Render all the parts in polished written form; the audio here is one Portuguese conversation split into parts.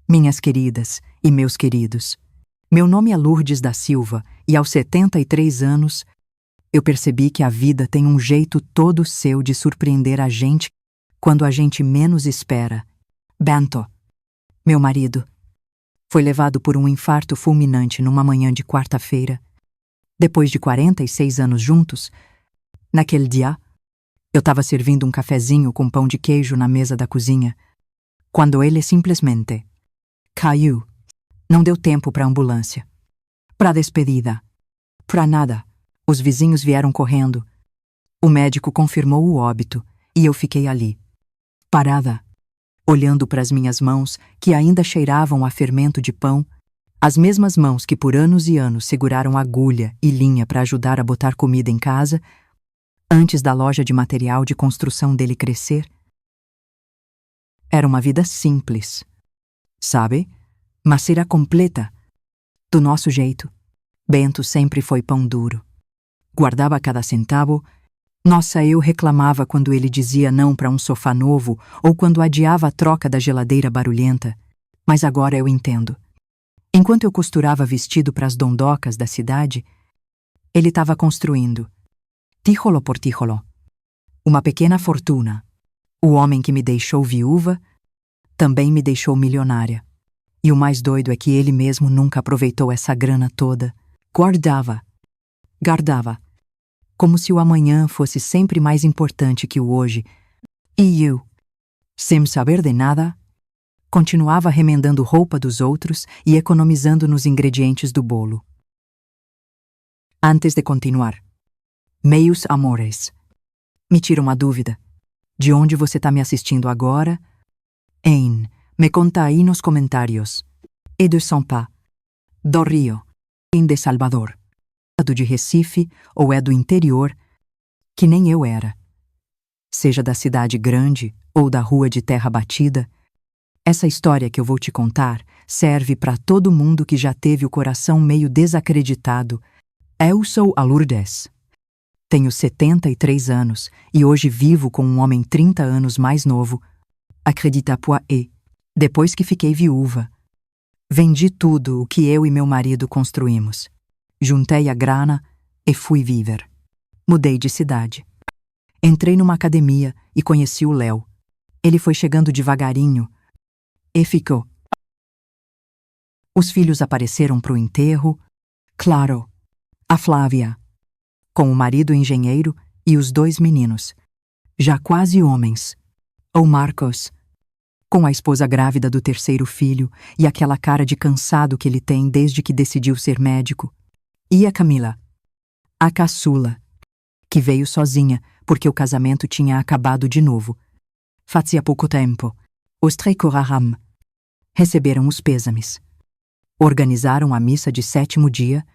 Minhas queridas e meus queridos, meu nome é Lourdes da Silva e aos 73 anos eu percebi que a vida tem um jeito todo seu de surpreender a gente quando a gente menos espera. Bento, meu marido, foi levado por um infarto fulminante numa manhã de quarta-feira. Depois de 46 anos juntos, naquele dia, eu estava servindo um cafezinho com pão de queijo na mesa da cozinha, quando ele simplesmente caiu. Não deu tempo para ambulância, para despedida, para nada. Os vizinhos vieram correndo. O médico confirmou o óbito e eu fiquei ali, parada, olhando para as minhas mãos que ainda cheiravam a fermento de pão, as mesmas mãos que por anos e anos seguraram agulha e linha para ajudar a botar comida em casa, antes da loja de material de construção dele crescer. Era uma vida simples, sabe? Mas era completa, do nosso jeito. Bento sempre foi pão duro. Guardava cada centavo. Nossa, eu reclamava quando ele dizia não para um sofá novo ou quando adiava a troca da geladeira barulhenta. Mas agora eu entendo. Enquanto eu costurava vestido para as dondocas da cidade, ele estava construindo, tijolo por tijolo, uma pequena fortuna. O homem que me deixou viúva também me deixou milionária. E o mais doido é que ele mesmo nunca aproveitou essa grana toda. Guardava, como se o amanhã fosse sempre mais importante que o hoje. E eu, sem saber de nada, continuava remendando roupa dos outros e economizando nos ingredientes do bolo. Antes de continuar, meus amores, me tira uma dúvida. De onde você está me assistindo agora? Me conta aí nos comentários. É de São Paulo, do Rio, de Salvador, de Recife ou é do interior, que nem eu era. Seja da cidade grande ou da rua de terra batida, essa história que eu vou te contar serve para todo mundo que já teve o coração meio desacreditado. Eu sou a Lourdes. Tenho 73 anos e hoje vivo com um homem 30 anos mais novo. Acredita pois, depois que fiquei viúva, vendi tudo o que eu e meu marido construímos. Juntei a grana e fui viver. Mudei de cidade. Entrei numa academia e conheci o Léo. Ele foi chegando devagarinho e ficou. Os filhos apareceram pro enterro. Claro, a Flávia, com o marido engenheiro e os 2 meninos, já quase homens. O Marcos, com a esposa grávida do 3º filho e aquela cara de cansado que ele tem desde que decidiu ser médico. E a Camila, a caçula, que veio sozinha porque o casamento tinha acabado de novo. Fazia pouco tempo. Os Trecoraram receberam os pêsames. Organizaram a missa de 7º dia,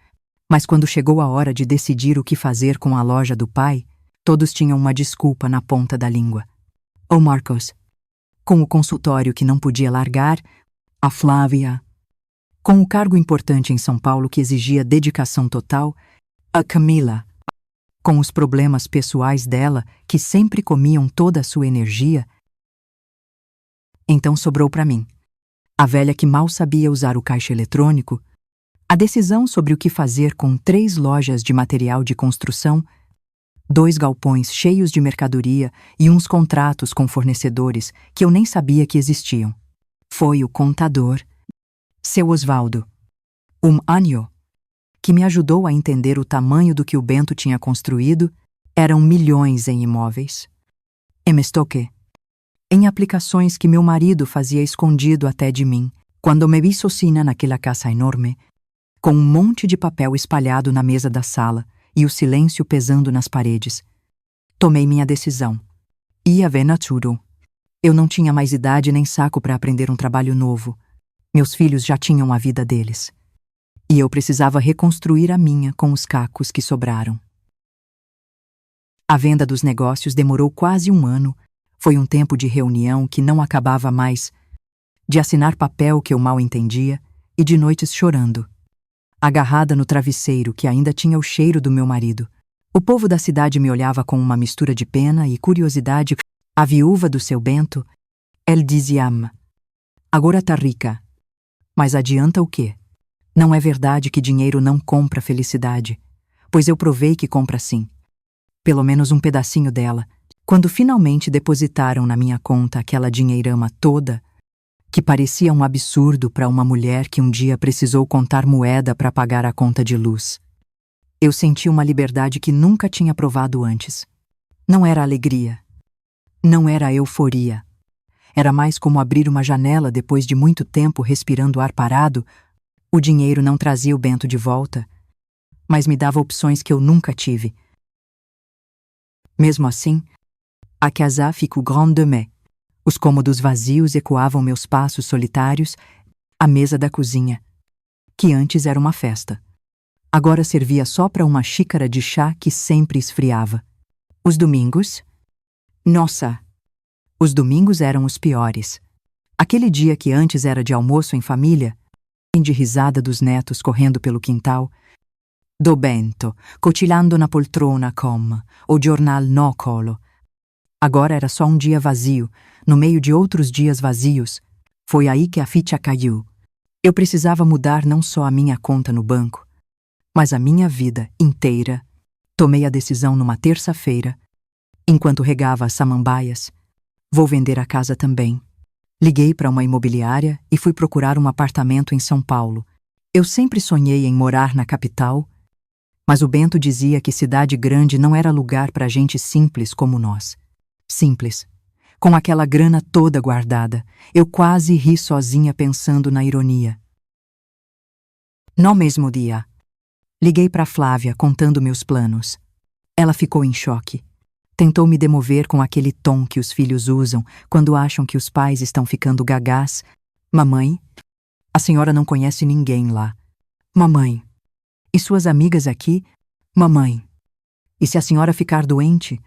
mas quando chegou a hora de decidir o que fazer com a loja do pai, todos tinham uma desculpa na ponta da língua. O Marcos, com o consultório que não podia largar, a Flávia, com o cargo importante em São Paulo que exigia dedicação total, a Camila, com os problemas pessoais dela que sempre comiam toda a sua energia. Então sobrou para mim, a velha que mal sabia usar o caixa eletrônico, a decisão sobre o que fazer com 3 lojas de material de construção, 2 galpões cheios de mercadoria e uns contratos com fornecedores que eu nem sabia que existiam. Foi o contador, seu Osvaldo, anjo, que me ajudou a entender o tamanho do que o Bento tinha construído. Eram milhões em imóveis. Em estoque, em aplicações que meu marido fazia escondido até de mim, quando me vi sozinha naquela casa enorme, com um monte de papel espalhado na mesa da sala e o silêncio pesando nas paredes. Tomei minha decisão. Ia ver tudo. Eu não tinha mais idade nem saco para aprender um trabalho novo. Meus filhos já tinham a vida deles. E eu precisava reconstruir a minha com os cacos que sobraram. A venda dos negócios demorou quase 1 ano. Foi um tempo de reunião que não acabava mais, de assinar papel que eu mal entendia e de noites chorando, agarrada no travesseiro que ainda tinha o cheiro do meu marido. O povo da cidade me olhava com uma mistura de pena e curiosidade. A viúva do seu Bento, ele dizia-me: agora tá rica, Mas adianta o quê? Não é verdade que dinheiro não compra felicidade, pois eu provei que compra sim. Pelo menos um pedacinho dela. Quando finalmente depositaram na minha conta aquela dinheirama toda, que parecia um absurdo para uma mulher que um dia precisou contar moeda para pagar a conta de luz. Eu senti uma liberdade que nunca tinha provado antes. Não era alegria. Não era euforia. Era mais como abrir uma janela depois de muito tempo respirando ar parado. O dinheiro não trazia o Bento de volta, mas me dava opções que eu nunca tive. Mesmo assim, a casa ficou grande demais. Os cômodos vazios ecoavam meus passos solitários, a mesa da cozinha, que antes era uma festa. Agora servia só para uma xícara de chá que sempre esfriava. Os domingos? Nossa! Os domingos eram os piores. Aquele dia que antes era de almoço em família, de risada dos netos correndo pelo quintal, do Bento, cochilando na poltrona com o jornal no colo. Agora era só um dia vazio, no meio de outros dias vazios. Foi aí que a ficha caiu. Eu precisava mudar não só a minha conta no banco, mas a minha vida inteira. Tomei a decisão numa terça-feira, enquanto regava as samambaias. Vou vender a casa também. Liguei para uma imobiliária e fui procurar um apartamento em São Paulo. Eu sempre sonhei em morar na capital, mas o Bento dizia que cidade grande não era lugar para gente simples como nós. Simples. Com aquela grana toda guardada, eu quase ri sozinha pensando na ironia. No mesmo dia, liguei para Flávia contando meus planos. Ela ficou em choque. Tentou me demover com aquele tom que os filhos usam quando acham que os pais estão ficando gagás. Mamãe, a senhora não conhece ninguém lá. Mamãe, e suas amigas aqui? Mamãe, e se a senhora ficar doente?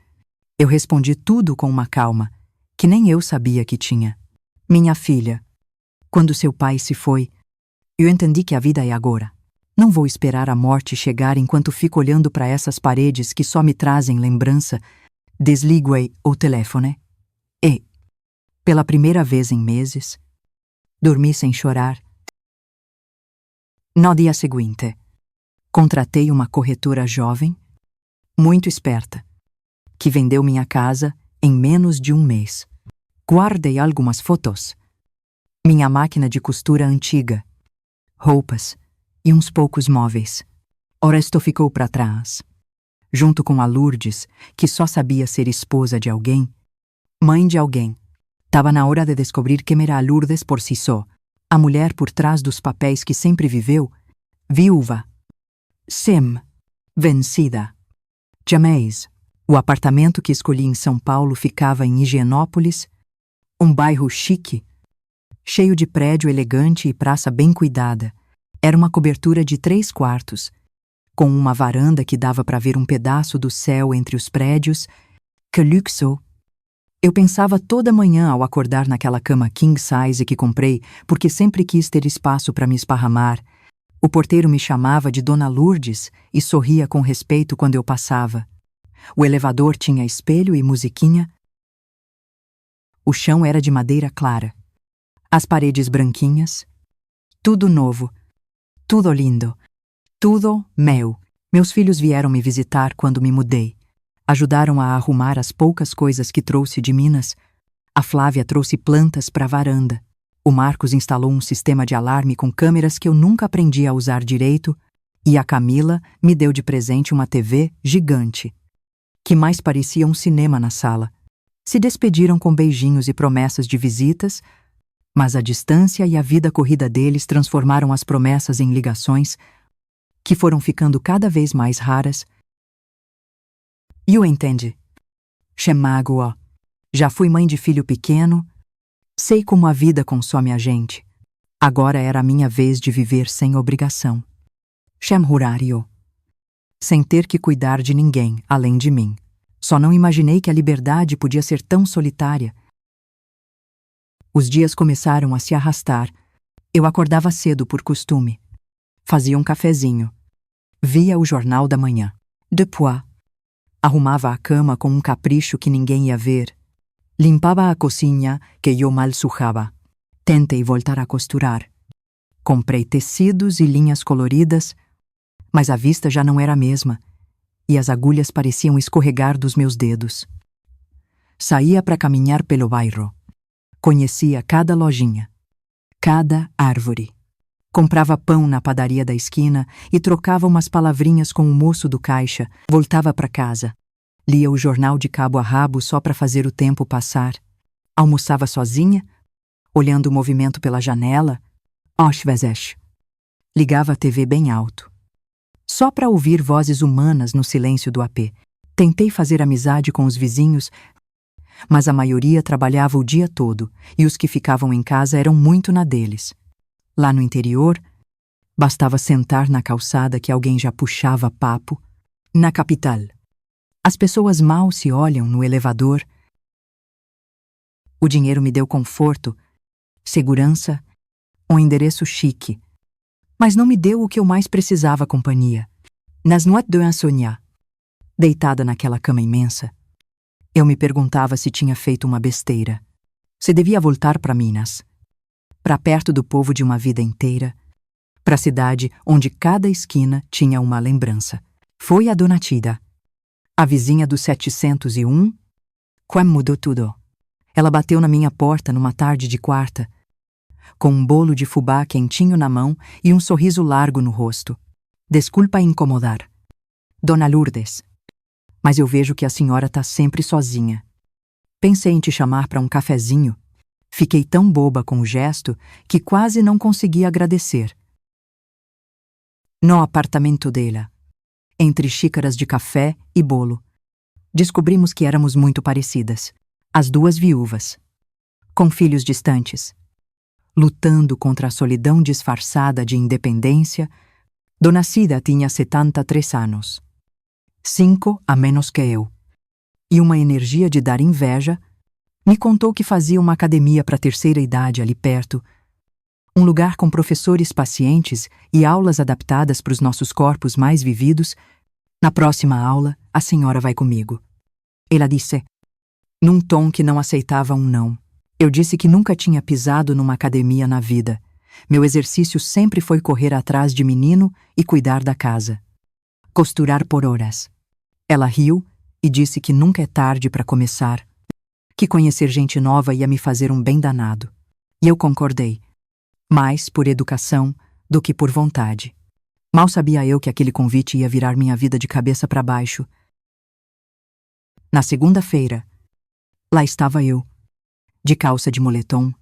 Eu respondi tudo com uma calma, que nem eu sabia que tinha. Minha filha, quando seu pai se foi, eu entendi que a vida é agora. Não vou esperar a morte chegar enquanto fico olhando para essas paredes que só me trazem lembrança. Desliguei o telefone e, pela primeira vez em meses, dormi sem chorar. No dia seguinte, contratei uma corretora jovem, muito esperta, que vendeu minha casa em menos de um mês. Guardei algumas fotos. Minha máquina de costura antiga, roupas e uns poucos móveis. O resto ficou para trás. Junto com a Lourdes, que só sabia ser esposa de alguém, mãe de alguém. Tava na hora de descobrir quem era a Lourdes por si só, a mulher por trás dos papéis que sempre viveu, viúva. Sem, vencida. Jamais. O apartamento que escolhi em São Paulo ficava em Higienópolis, um bairro chique, cheio de prédio elegante e praça bem cuidada. Era uma cobertura de 3 quartos, com uma varanda que dava para ver um pedaço do céu entre os prédios. Que luxo! Eu pensava toda manhã ao acordar naquela cama king size que comprei, porque sempre quis ter espaço para me esparramar. O porteiro me chamava de Dona Lourdes e sorria com respeito quando eu passava. O elevador tinha espelho e musiquinha. O chão era de madeira clara. As paredes branquinhas. Tudo novo. Tudo lindo. Tudo meu. Meus filhos vieram me visitar quando me mudei. Ajudaram a arrumar as poucas coisas que trouxe de Minas. A Flávia trouxe plantas para a varanda. O Marcos instalou um sistema de alarme com câmeras que eu nunca aprendi a usar direito. E a Camila me deu de presente uma TV gigante, que mais parecia um cinema na sala. Se despediram com beijinhos e promessas de visitas, mas a distância e a vida corrida deles transformaram as promessas em ligações, que foram ficando cada vez mais raras. Eu entende. Chemago, já fui mãe de filho pequeno, sei como a vida consome a gente. Agora era a minha vez de viver sem obrigação. Horário. Sem ter que cuidar de ninguém além de mim. Só não imaginei que a liberdade podia ser tão solitária. Os dias começaram a se arrastar. Eu acordava cedo por costume. Fazia um cafezinho. Via o jornal da manhã. Depois, arrumava a cama com um capricho que ninguém ia ver. Limpava a cozinha que eu mal sujava. Tentei voltar a costurar. Comprei tecidos e linhas coloridas, mas a vista já não era a mesma, e as agulhas pareciam escorregar dos meus dedos. Saía para caminhar pelo bairro. Conhecia cada lojinha, cada árvore. Comprava pão na padaria da esquina e trocava umas palavrinhas com o moço do caixa. Voltava para casa. Lia o jornal de cabo a rabo só para fazer o tempo passar. Almoçava sozinha, olhando o movimento pela janela. Oshvezesh. Ligava a TV bem alto, só para ouvir vozes humanas no silêncio do AP. Tentei fazer amizade com os vizinhos, mas a maioria trabalhava o dia todo e os que ficavam em casa eram muito na deles. Lá no interior, bastava sentar na calçada que alguém já puxava papo. Na capital, as pessoas mal se olham no elevador. O dinheiro me deu conforto, segurança, um endereço chique, mas não me deu o que eu mais precisava: companhia. Nas noites de insônia, deitada naquela cama imensa, eu me perguntava se tinha feito uma besteira, se devia voltar para Minas, para perto do povo de uma vida inteira, para a cidade onde cada esquina tinha uma lembrança. Foi a Dona Tida, a vizinha do 701, que mudou tudo. Ela bateu na minha porta numa tarde de quarta, com um bolo de fubá quentinho na mão e um sorriso largo no rosto. Desculpa incomodar, Dona Lourdes, mas eu vejo que a senhora tá sempre sozinha. Pensei em te chamar para um cafezinho. Fiquei tão boba com o gesto que quase não consegui agradecer. No apartamento dela, entre xícaras de café e bolo, descobrimos que éramos muito parecidas. As duas viúvas, com filhos distantes, lutando contra a solidão disfarçada de independência. Dona Cida tinha 73 anos, 5 a menos que eu, e uma energia de dar inveja. Me contou que fazia uma academia para a terceira idade ali perto, um lugar com professores pacientes e aulas adaptadas para os nossos corpos mais vividos. Na próxima aula, a senhora vai comigo. Ela disse, num tom que não aceitava um não. Eu disse que nunca tinha pisado numa academia na vida. Meu exercício sempre foi correr atrás de menino e cuidar da casa. Costurar por horas. Ela riu e disse que nunca é tarde para começar, que conhecer gente nova ia me fazer um bem danado. E eu concordei, mais por educação do que por vontade. Mal sabia eu que aquele convite ia virar minha vida de cabeça para baixo. Na segunda-feira, lá estava eu, de calça de moletom,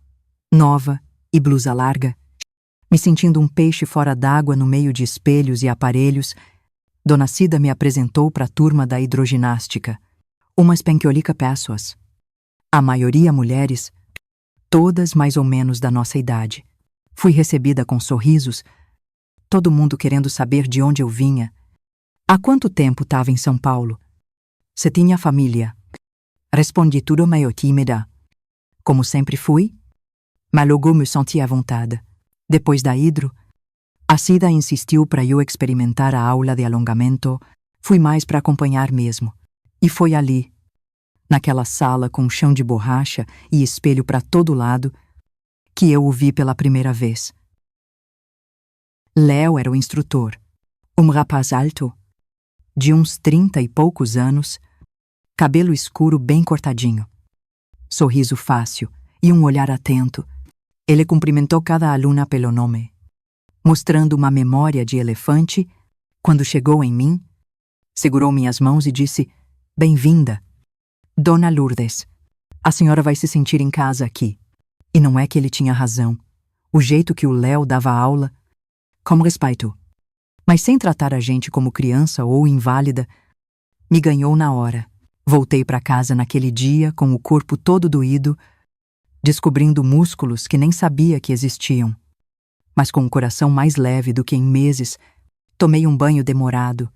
nova e blusa larga, me sentindo um peixe fora d'água no meio de espelhos e aparelhos. Dona Cida me apresentou para a turma da hidroginástica, umas penquiolica pessoas, a maioria mulheres, todas mais ou menos da nossa idade. Fui recebida com sorrisos, todo mundo querendo saber de onde eu vinha. Há quanto tempo estava em São Paulo? Se tinha família? Respondi tudo meio tímida, como sempre fui, mas logo me senti à vontade. Depois da hidro, a Cida insistiu para eu experimentar a aula de alongamento. Fui mais para acompanhar mesmo. E foi ali, naquela sala com chão de borracha e espelho para todo lado, que eu o vi pela primeira vez. Léo era o instrutor, um rapaz alto, de uns 30 e poucos anos, cabelo escuro bem cortadinho, sorriso fácil e um olhar atento. Ele cumprimentou cada aluna pelo nome, mostrando uma memória de elefante. Quando chegou em mim, segurou minhas mãos e disse, bem-vinda, Dona Lourdes. A senhora vai se sentir em casa aqui. E não é que ele tinha razão. O jeito que o Léo dava aula, com respeito, mas sem tratar a gente como criança ou inválida, me ganhou na hora. Voltei para casa naquele dia com o corpo todo doído, descobrindo músculos que nem sabia que existiam. Mas com o coração mais leve do que em meses, tomei um banho demorado,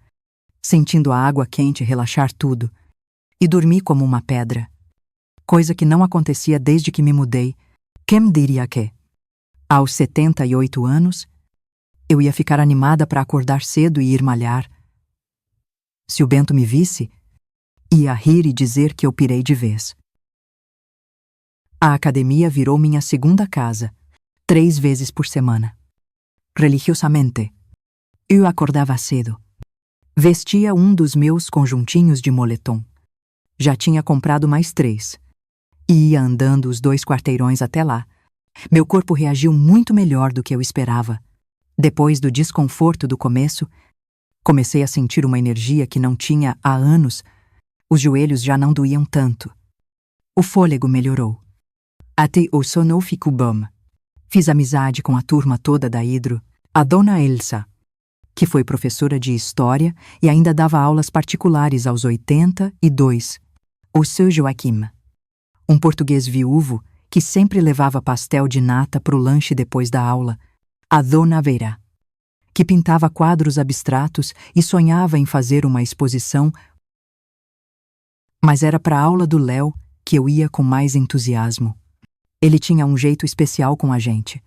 sentindo a água quente relaxar tudo, e dormi como uma pedra. Coisa que não acontecia desde que me mudei. Quem diria que, aos 78 anos, eu ia ficar animada para acordar cedo e ir malhar? Se o Bento me visse, ia rir e dizer que eu pirei de vez. A academia virou minha segunda casa, 3 vezes por semana. religiosamente. Eu acordava cedo. Vestia um dos meus conjuntinhos de moletom. Já tinha comprado mais 3. E ia andando os 2 quarteirões até lá. Meu corpo reagiu muito melhor do que eu esperava. Depois do desconforto do começo, comecei a sentir uma energia que não tinha há anos. Os joelhos já não doíam tanto. O fôlego melhorou. Até o sono ficou bom. Fiz amizade com a turma toda da Hidro, a dona Elsa, que foi professora de história e ainda dava aulas particulares aos 82, o seu Joaquim, um português viúvo que sempre levava pastel de nata para o lanche depois da aula, a dona Vera, que pintava quadros abstratos e sonhava em fazer uma exposição, mas era para a aula do Léo que eu ia com mais entusiasmo. Ele tinha um jeito especial com a gente.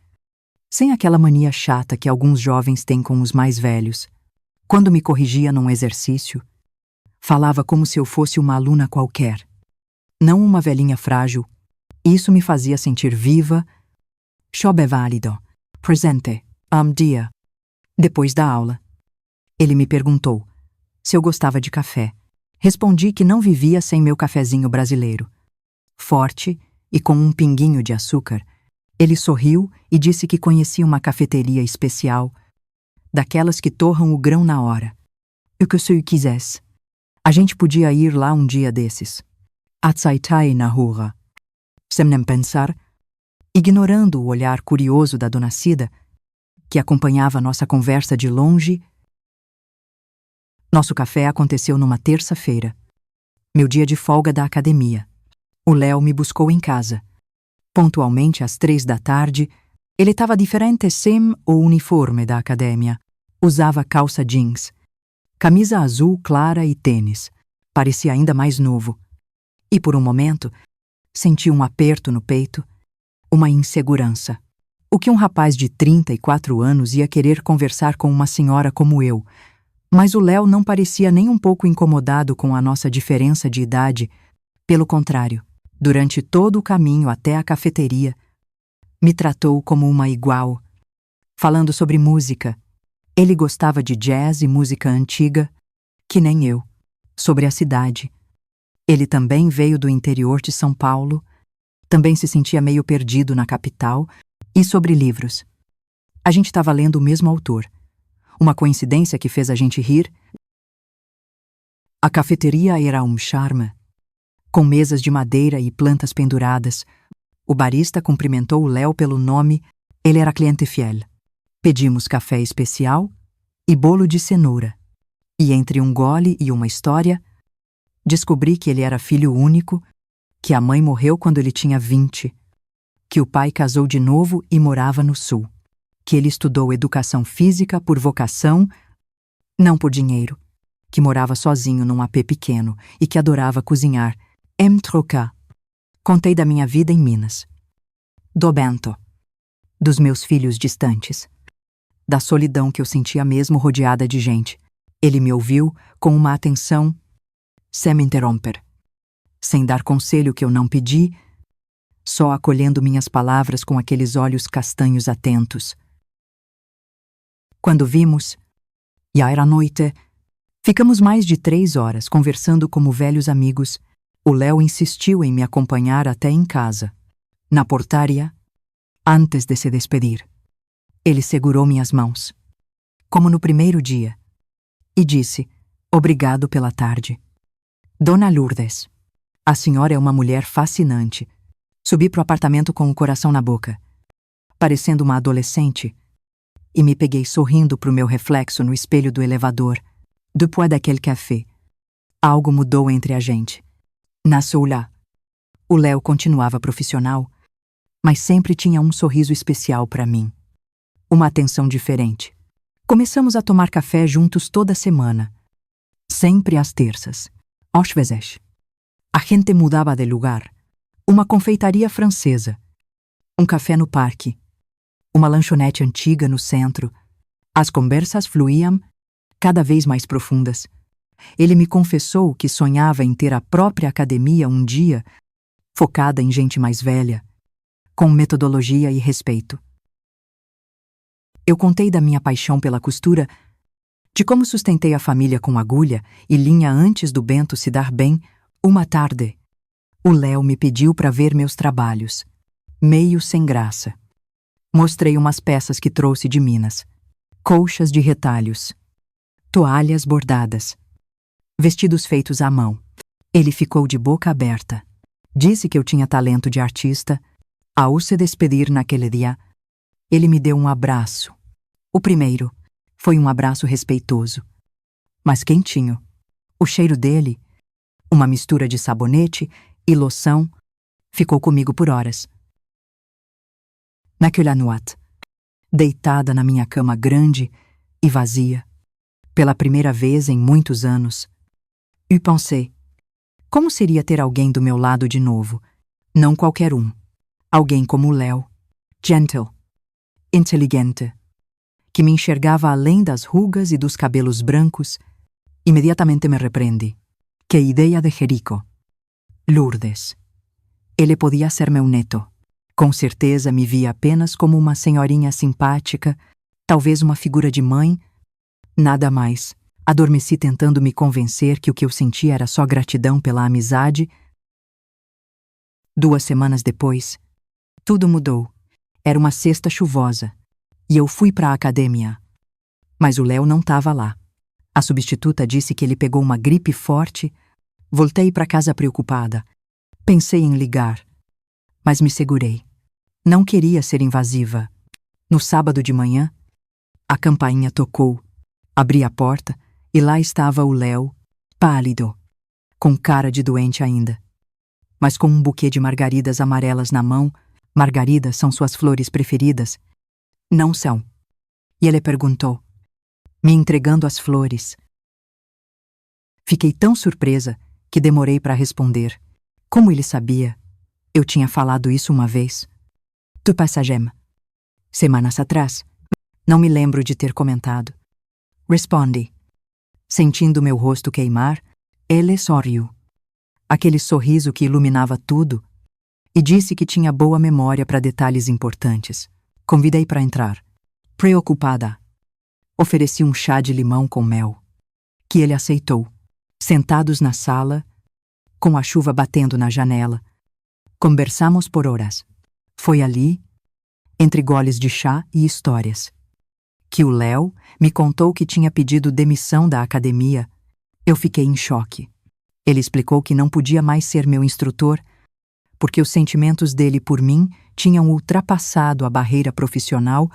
Sem aquela mania chata que alguns jovens têm com os mais velhos. Quando me corrigia num exercício, falava como se eu fosse uma aluna qualquer, não uma velhinha frágil. Isso me fazia sentir viva. Job é válido. Presente. Dia. Depois da aula, ele me perguntou se eu gostava de café. Respondi que não vivia sem meu cafezinho brasileiro. Forte e com um pinguinho de açúcar, ele sorriu e disse que conhecia uma cafeteria especial, daquelas que torram o grão na hora. O que se eu quisesse. A gente podia ir lá um dia desses. Atsaitai na rua. Sem nem pensar, ignorando o olhar curioso da dona Cida, que acompanhava nossa conversa de longe. Nosso café aconteceu numa terça-feira, meu dia de folga da academia. O Léo me buscou em casa. Pontualmente às 3 da tarde, ele estava diferente sem o uniforme da academia. Usava calça jeans, camisa azul clara e tênis. Parecia ainda mais novo. E por um momento, senti um aperto no peito, uma insegurança. O que um rapaz de 34 anos ia querer conversar com uma senhora como eu? Mas o Léo não parecia nem um pouco incomodado com a nossa diferença de idade. Pelo contrário, durante todo o caminho até a cafeteria, me tratou como uma igual. Falando sobre música, ele gostava de jazz e música antiga, que nem eu. Sobre a cidade. Ele também veio do interior de São Paulo, também se sentia meio perdido na capital, e sobre livros. A gente estava lendo o mesmo autor. Uma coincidência que fez a gente rir. A cafeteria era um charme, com mesas de madeira e plantas penduradas. O barista cumprimentou o Léo pelo nome, ele era cliente fiel. Pedimos café especial e bolo de cenoura. E entre um gole e uma história, descobri que ele era filho único, que a mãe morreu quando ele tinha 20, que o pai casou de novo e morava no sul, que ele estudou educação física por vocação, não por dinheiro, que morava sozinho num AP pequeno e que adorava cozinhar. Trocar. Contei da minha vida em Minas. Do Bento. Dos meus filhos distantes. Da solidão que eu sentia mesmo rodeada de gente. Ele me ouviu com uma atenção sem me interromper, sem dar conselho que eu não pedi, só acolhendo minhas palavras com aqueles olhos castanhos atentos. Quando vimos, já era noite, ficamos mais de 3 horas conversando como velhos amigos. O Léo insistiu em me acompanhar até em casa. Na portaria, antes de se despedir, ele segurou minhas mãos, como no primeiro dia, e disse: "Obrigado pela tarde. Dona Lourdes, a senhora é uma mulher fascinante." Subi pro apartamento com o coração na boca, parecendo uma adolescente, e me peguei sorrindo pro meu reflexo no espelho do elevador. Depois daquele café, algo mudou entre a gente. Nasceu lá. O Léo continuava profissional, mas sempre tinha um sorriso especial para mim. Uma atenção diferente. Começamos a tomar café juntos toda semana. Sempre às terças. Às vezes. A gente mudava de lugar. Uma confeitaria francesa. Um café no parque. Uma lanchonete antiga no centro. As conversas fluíam, cada vez mais profundas. Ele me confessou que sonhava em ter a própria academia um dia, focada em gente mais velha, com metodologia e respeito. Eu contei da minha paixão pela costura, de como sustentei a família com agulha e linha antes do Bento se dar bem. Uma tarde, o Léo me pediu para ver meus trabalhos, meio sem graça. Mostrei umas peças que trouxe de Minas, colchas de retalhos, toalhas bordadas, vestidos feitos à mão. Ele ficou de boca aberta. Disse que eu tinha talento de artista. Ao se despedir naquele dia, ele me deu um abraço. O primeiro foi um abraço respeitoso, mas quentinho. O cheiro dele, uma mistura de sabonete e loção, ficou comigo por horas. Naquela noite, deitada na minha cama grande e vazia, pela primeira vez em muitos anos, eu pensei, como seria ter alguém do meu lado de novo? Não qualquer um. Alguém como o Léo, gentle, inteligente, que me enxergava além das rugas e dos cabelos brancos. Imediatamente me repreendi. Que ideia de Jerico. Lourdes. Ele podia ser meu neto. Com certeza me via apenas como uma senhorinha simpática, talvez uma figura de mãe. Nada mais. Adormeci tentando me convencer que o que eu sentia era só gratidão pela amizade. 2 semanas depois, tudo mudou. Era uma sexta chuvosa, e eu fui para a academia. Mas o Léo não estava lá. A substituta disse que ele pegou uma gripe forte. Voltei para casa preocupada. Pensei em ligar, mas me segurei. Não queria ser invasiva. No sábado de manhã, a campainha tocou. Abri a porta e lá estava o Léo, pálido, com cara de doente ainda, mas com um buquê de margaridas amarelas na mão. Margaridas são suas flores preferidas? Não são. E ele perguntou, me entregando as flores. Fiquei tão surpresa que demorei para responder. Como ele sabia? Eu tinha falado isso uma vez. Tu passagem. Semanas atrás. Não me lembro de ter comentado. Respondi. Sentindo meu rosto queimar, ele sorriu. Aquele sorriso que iluminava tudo, e disse que tinha boa memória para detalhes importantes. Convidei para entrar. Preocupada. Ofereci um chá de limão com mel, que ele aceitou. Sentados na sala, com a chuva batendo na janela, conversamos por horas. Foi ali, entre goles de chá e histórias, que o Léo me contou que tinha pedido demissão da academia. Eu fiquei em choque. Ele explicou que não podia mais ser meu instrutor, porque os sentimentos dele por mim tinham ultrapassado a barreira profissional.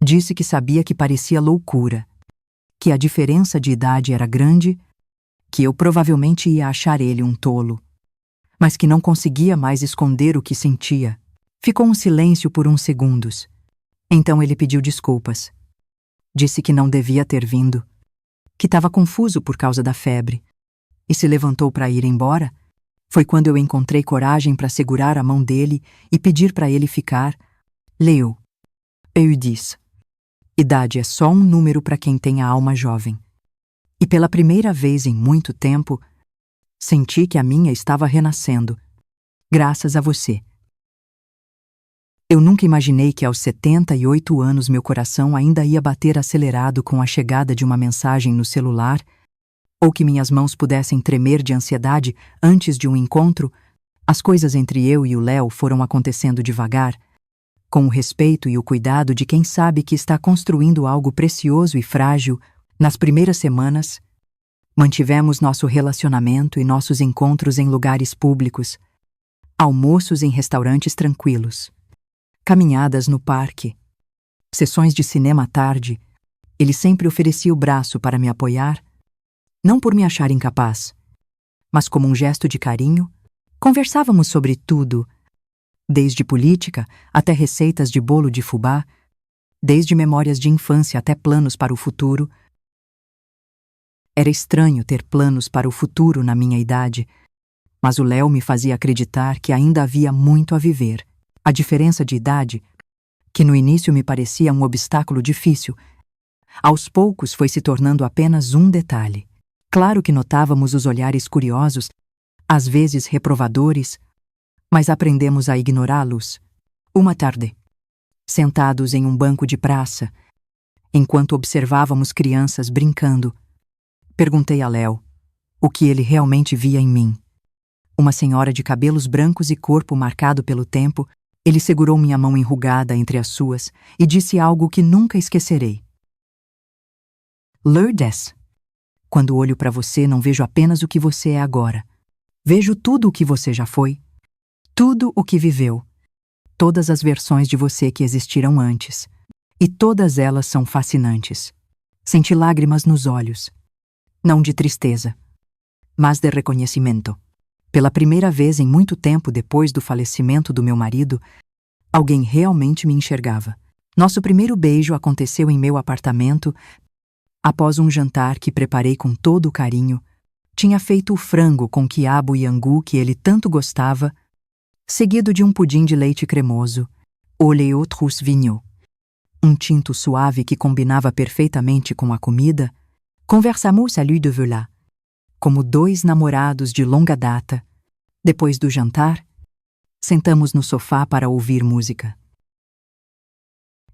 Disse que sabia que parecia loucura, que a diferença de idade era grande, que eu provavelmente ia achar ele um tolo, mas que não conseguia mais esconder o que sentia. Ficou um silêncio por uns segundos. Então ele pediu desculpas. Disse que não devia ter vindo, que estava confuso por causa da febre, e se levantou para ir embora. Foi quando eu encontrei coragem para segurar a mão dele e pedir para ele ficar. Léo, eu disse, idade é só um número para quem tem a alma jovem. E pela primeira vez em muito tempo, senti que a minha estava renascendo, graças a você. Eu nunca imaginei que aos 78 anos meu coração ainda ia bater acelerado com a chegada de uma mensagem no celular, ou que minhas mãos pudessem tremer de ansiedade antes de um encontro. As coisas entre eu e o Léo foram acontecendo devagar, com o respeito e o cuidado de quem sabe que está construindo algo precioso e frágil. Nas primeiras semanas, mantivemos nosso relacionamento e nossos encontros em lugares públicos, almoços em restaurantes tranquilos, caminhadas no parque, sessões de cinema à tarde. Ele sempre oferecia o braço para me apoiar, não por me achar incapaz, mas como um gesto de carinho. Conversávamos sobre tudo, desde política até receitas de bolo de fubá, desde memórias de infância até planos para o futuro. Era estranho ter planos para o futuro na minha idade, mas o Léo me fazia acreditar que ainda havia muito a viver. A diferença de idade, que no início me parecia um obstáculo difícil, aos poucos foi se tornando apenas um detalhe. Claro que notávamos os olhares curiosos, às vezes reprovadores, mas aprendemos a ignorá-los. Uma tarde, sentados em um banco de praça, enquanto observávamos crianças brincando. Perguntei a Léo o que ele realmente via em mim. Uma senhora de cabelos brancos e corpo marcado pelo tempo. Ele segurou minha mão enrugada entre as suas e disse algo que nunca esquecerei. Lourdes, quando olho para você, não vejo apenas o que você é agora. Vejo tudo o que você já foi, tudo o que viveu, todas as versões de você que existiram antes. E todas elas são fascinantes. Senti lágrimas nos olhos, não de tristeza, mas de reconhecimento. Pela primeira vez em muito tempo depois do falecimento do meu marido, alguém realmente me enxergava. Nosso primeiro beijo aconteceu em meu apartamento, após um jantar que preparei com todo o carinho. Tinha feito o frango com quiabo e angu que ele tanto gostava, seguido de um pudim de leite cremoso, au lait aux vignots. Um tinto suave que combinava perfeitamente com a comida. Conversamos à l'huile de velá, como dois namorados de longa data. Depois do jantar, sentamos no sofá para ouvir música.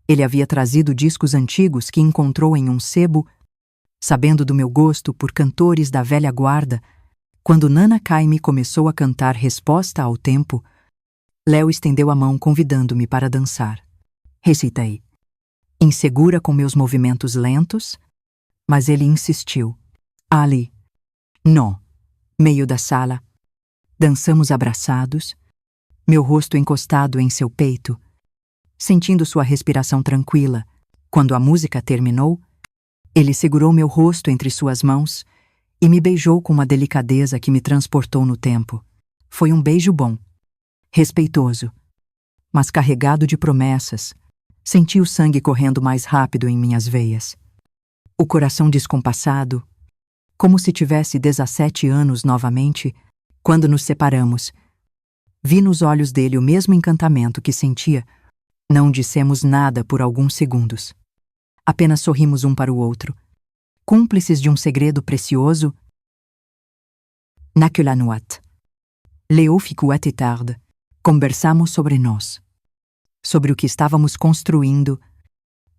Ele havia trazido discos antigos que encontrou em um sebo, sabendo do meu gosto por cantores da velha guarda. Quando Nana Caymmi começou a cantar Resposta ao Tempo, Léo estendeu a mão convidando-me para dançar. Recitei, insegura com meus movimentos lentos, mas ele insistiu. Ali, no meio da sala, dançamos abraçados, meu rosto encostado em seu peito, sentindo sua respiração tranquila. Quando a música terminou, ele segurou meu rosto entre suas mãos e me beijou com uma delicadeza que me transportou no tempo. Foi um beijo bom, respeitoso, mas carregado de promessas. Senti o sangue correndo mais rápido em minhas veias. O coração descompassado, como se tivesse 17 anos novamente. Quando nos separamos, vi nos olhos dele o mesmo encantamento que sentia. Não dissemos nada por alguns segundos. Apenas sorrimos um para o outro, cúmplices de um segredo precioso. Naquela noite, Léo ficou até tarde. Conversamos sobre nós, sobre o que estávamos construindo,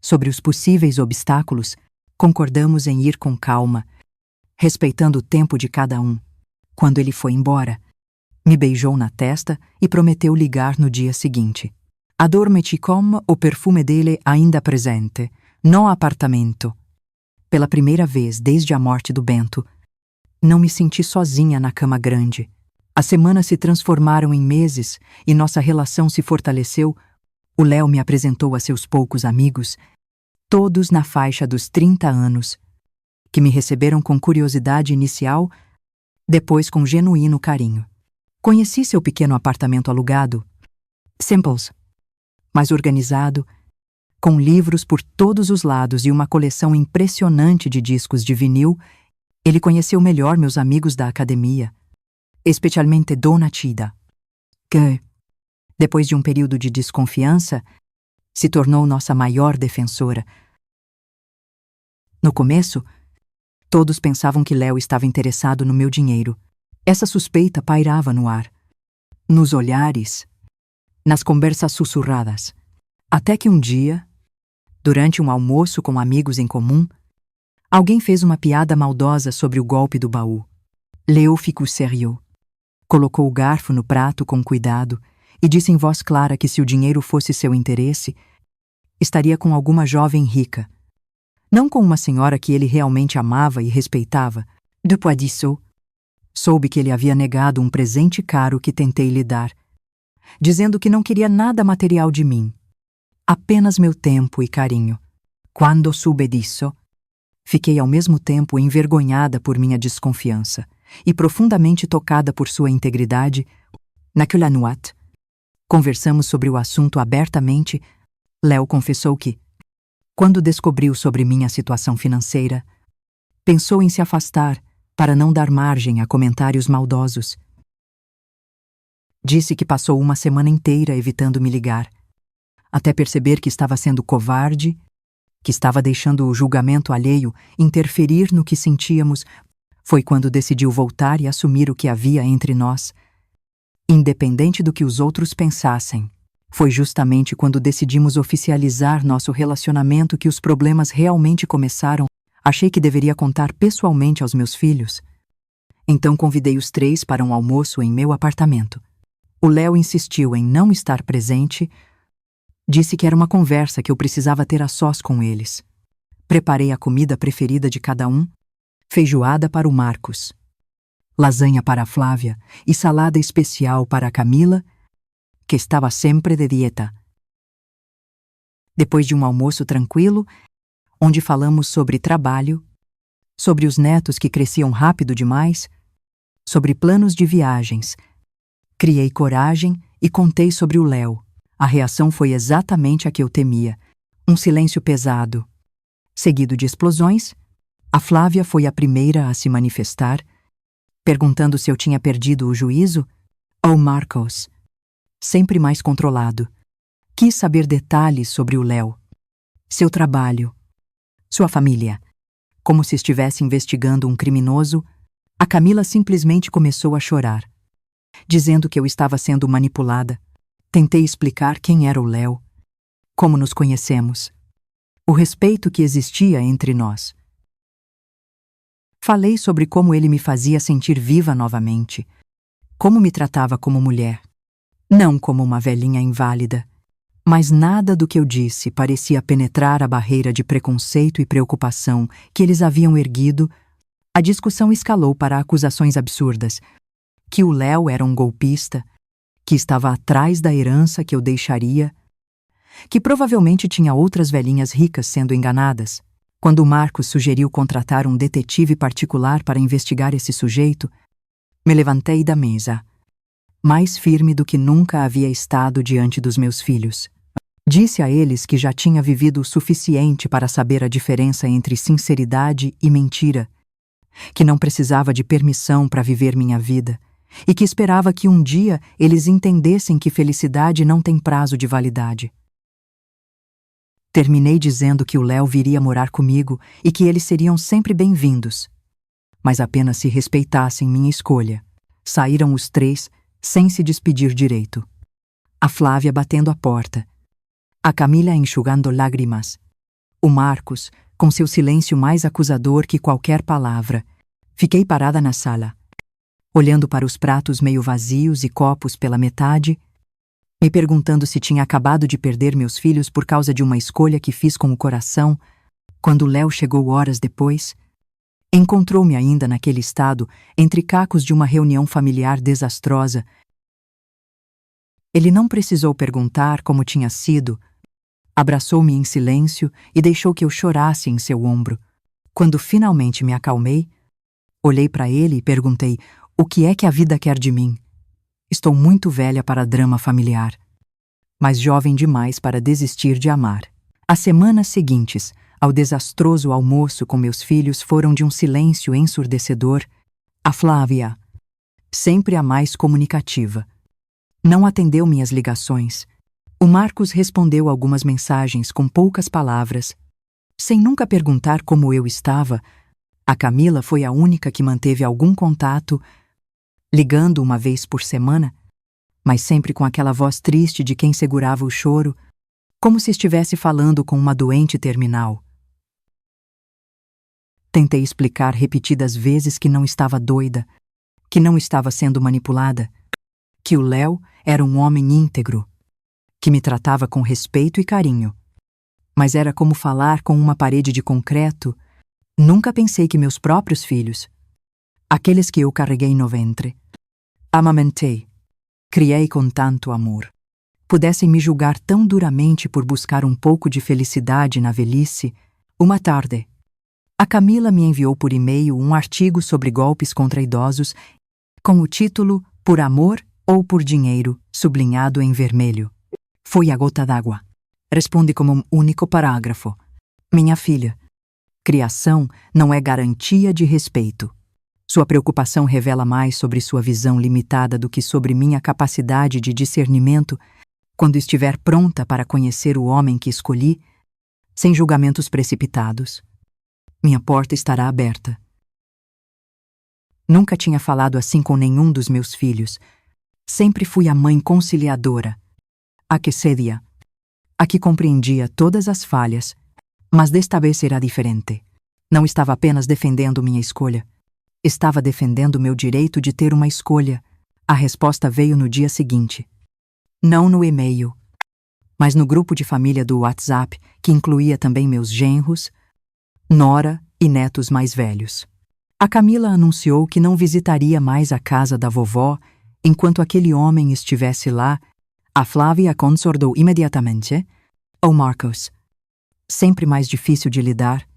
sobre os possíveis obstáculos. Concordamos em ir com calma, respeitando o tempo de cada um. Quando ele foi embora, me beijou na testa e prometeu ligar no dia seguinte. Adormeci com o perfume dele ainda presente, no apartamento. Pela primeira vez desde a morte do Bento, não me senti sozinha na cama grande. As semanas se transformaram em meses e nossa relação se fortaleceu. O Léo me apresentou a seus poucos amigos, todos na faixa dos 30 anos, que me receberam com curiosidade inicial, depois com genuíno carinho. Conheci seu pequeno apartamento alugado, simples, mas organizado, com livros por todos os lados e uma coleção impressionante de discos de vinil. Ele conheceu melhor meus amigos da academia, especialmente Dona Tida, que, depois de um período de desconfiança, se tornou nossa maior defensora. No começo, todos pensavam que Léo estava interessado no meu dinheiro. Essa suspeita pairava no ar, nos olhares, nas conversas sussurradas. Até que um dia, durante um almoço com amigos em comum, alguém fez uma piada maldosa sobre o golpe do baú. Léo ficou sério, colocou o garfo no prato com cuidado e disse em voz clara que se o dinheiro fosse seu interesse, estaria com alguma jovem rica, não com uma senhora que ele realmente amava e respeitava. Depois disso, soube que ele havia negado um presente caro que tentei lhe dar, dizendo que não queria nada material de mim, apenas meu tempo e carinho. Quando soube disso, fiquei ao mesmo tempo envergonhada por minha desconfiança e profundamente tocada por sua integridade. Naquela noite, conversamos sobre o assunto abertamente. Léo confessou que, quando descobriu sobre minha situação financeira, pensou em se afastar para não dar margem a comentários maldosos. Disse que passou uma semana inteira evitando me ligar, até perceber que estava sendo covarde, que estava deixando o julgamento alheio interferir no que sentíamos. Foi quando decidiu voltar e assumir o que havia entre nós, independente do que os outros pensassem. Foi justamente quando decidimos oficializar nosso relacionamento que os problemas realmente começaram. Achei que deveria contar pessoalmente aos meus filhos. Então convidei os três para um almoço em meu apartamento. O Léo insistiu em não estar presente. Disse que era uma conversa que eu precisava ter a sós com eles. Preparei a comida preferida de cada um: feijoada para o Marcos, lasanha para a Flávia e salada especial para a Camila, que estava sempre de dieta. Depois de um almoço tranquilo, onde falamos sobre trabalho, sobre os netos que cresciam rápido demais, sobre planos de viagens, criei coragem e contei sobre o Léo. A reação foi exatamente a que eu temia: um silêncio pesado, seguido de explosões. A Flávia foi a primeira a se manifestar, perguntando se eu tinha perdido o juízo. Oh, Marcos, sempre mais controlado, quis saber detalhes sobre o Léo, seu trabalho, sua família. Como se estivesse investigando um criminoso, a Camila simplesmente começou a chorar, dizendo que eu estava sendo manipulada. Tentei explicar quem era o Léo, como nos conhecemos, o respeito que existia entre nós. Falei sobre como ele me fazia sentir viva novamente, como me tratava como mulher, não como uma velhinha inválida. Mas nada do que eu disse parecia penetrar a barreira de preconceito e preocupação que eles haviam erguido. A discussão escalou para acusações absurdas: que o Léo era um golpista, que estava atrás da herança que eu deixaria, que provavelmente tinha outras velhinhas ricas sendo enganadas. Quando o Marcos sugeriu contratar um detetive particular para investigar esse sujeito, me levantei da mesa, mais firme do que nunca havia estado diante dos meus filhos. Disse a eles que já tinha vivido o suficiente para saber a diferença entre sinceridade e mentira, que não precisava de permissão para viver minha vida e que esperava que um dia eles entendessem que felicidade não tem prazo de validade. Terminei dizendo que o Léo viria morar comigo e que eles seriam sempre bem-vindos, mas apenas se respeitassem minha escolha. Saíram os três sem se despedir direito. A Flávia batendo a porta, a Camila enxugando lágrimas, o Marcos com seu silêncio mais acusador que qualquer palavra. Fiquei parada na sala, olhando para os pratos meio vazios e copos pela metade, me perguntando se tinha acabado de perder meus filhos por causa de uma escolha que fiz com o coração. Quando Léo chegou horas depois, encontrou-me ainda naquele estado, entre cacos de uma reunião familiar desastrosa. Ele não precisou perguntar como tinha sido. Abraçou-me em silêncio e deixou que eu chorasse em seu ombro. Quando finalmente me acalmei, olhei para ele e perguntei: o que é que a vida quer de mim? Estou muito velha para drama familiar, mas jovem demais para desistir de amar. As semanas seguintes ao desastroso almoço com meus filhos foram de um silêncio ensurdecedor. A Flávia, sempre a mais comunicativa, não atendeu minhas ligações. O Marcos respondeu algumas mensagens com poucas palavras, sem nunca perguntar como eu estava. A Camila foi a única que manteve algum contato, ligando uma vez por semana, mas sempre com aquela voz triste de quem segurava o choro, como se estivesse falando com uma doente terminal. Tentei explicar repetidas vezes que não estava doida, que não estava sendo manipulada, que o Léo era um homem íntegro, que me tratava com respeito e carinho. Mas era como falar com uma parede de concreto. Nunca pensei que meus próprios filhos, aqueles que eu carreguei no ventre, amamentei, criei com tanto amor, pudessem me julgar tão duramente por buscar um pouco de felicidade na velhice. Uma tarde, a Camila me enviou por e-mail um artigo sobre golpes contra idosos, com o título Por Amor ou por Dinheiro, sublinhado em vermelho. Foi a gota d'água. Respondi como um único parágrafo: minha filha, criação não é garantia de respeito. Sua preocupação revela mais sobre sua visão limitada do que sobre minha capacidade de discernimento. Quando estiver pronta para conhecer o homem que escolhi, sem julgamentos precipitados, minha porta estará aberta. Nunca tinha falado assim com nenhum dos meus filhos. Sempre fui a mãe conciliadora, a que cedia, a que compreendia todas as falhas, mas desta vez era diferente. Não estava apenas defendendo minha escolha. Estava defendendo meu direito de ter uma escolha. A resposta veio no dia seguinte. Não no e-mail, mas no grupo de família do WhatsApp, que incluía também meus genros, nora e netos mais velhos. A Camila anunciou que não visitaria mais a casa da vovó enquanto aquele homem estivesse lá. A Flávia concordou imediatamente. O Marcos, sempre mais difícil de lidar,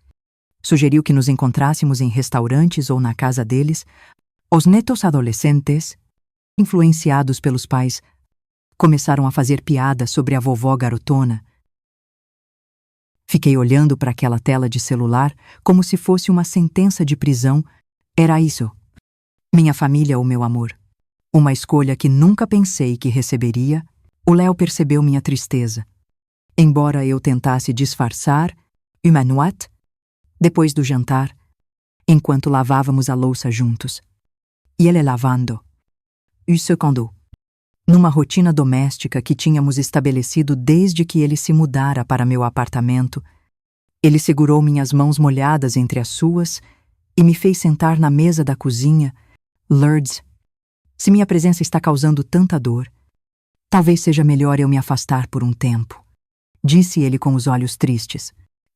sugeriu que nos encontrássemos em restaurantes ou na casa deles. Os netos adolescentes, influenciados pelos pais, começaram a fazer piadas sobre a vovó garotona. Fiquei olhando para aquela tela de celular como se fosse uma sentença de prisão. Era isso. Minha família ou meu amor. Uma escolha que nunca pensei que receberia. O Léo percebeu minha tristeza. Embora eu tentasse disfarçar, humanoite, depois do jantar, enquanto lavávamos a louça juntos. E ele lavando. E secando. Numa rotina doméstica que tínhamos estabelecido desde que ele se mudara para meu apartamento, ele segurou minhas mãos molhadas entre as suas e me fez sentar na mesa da cozinha. Lourdes, se minha presença está causando tanta dor, talvez seja melhor eu me afastar por um tempo, disse ele com os olhos tristes.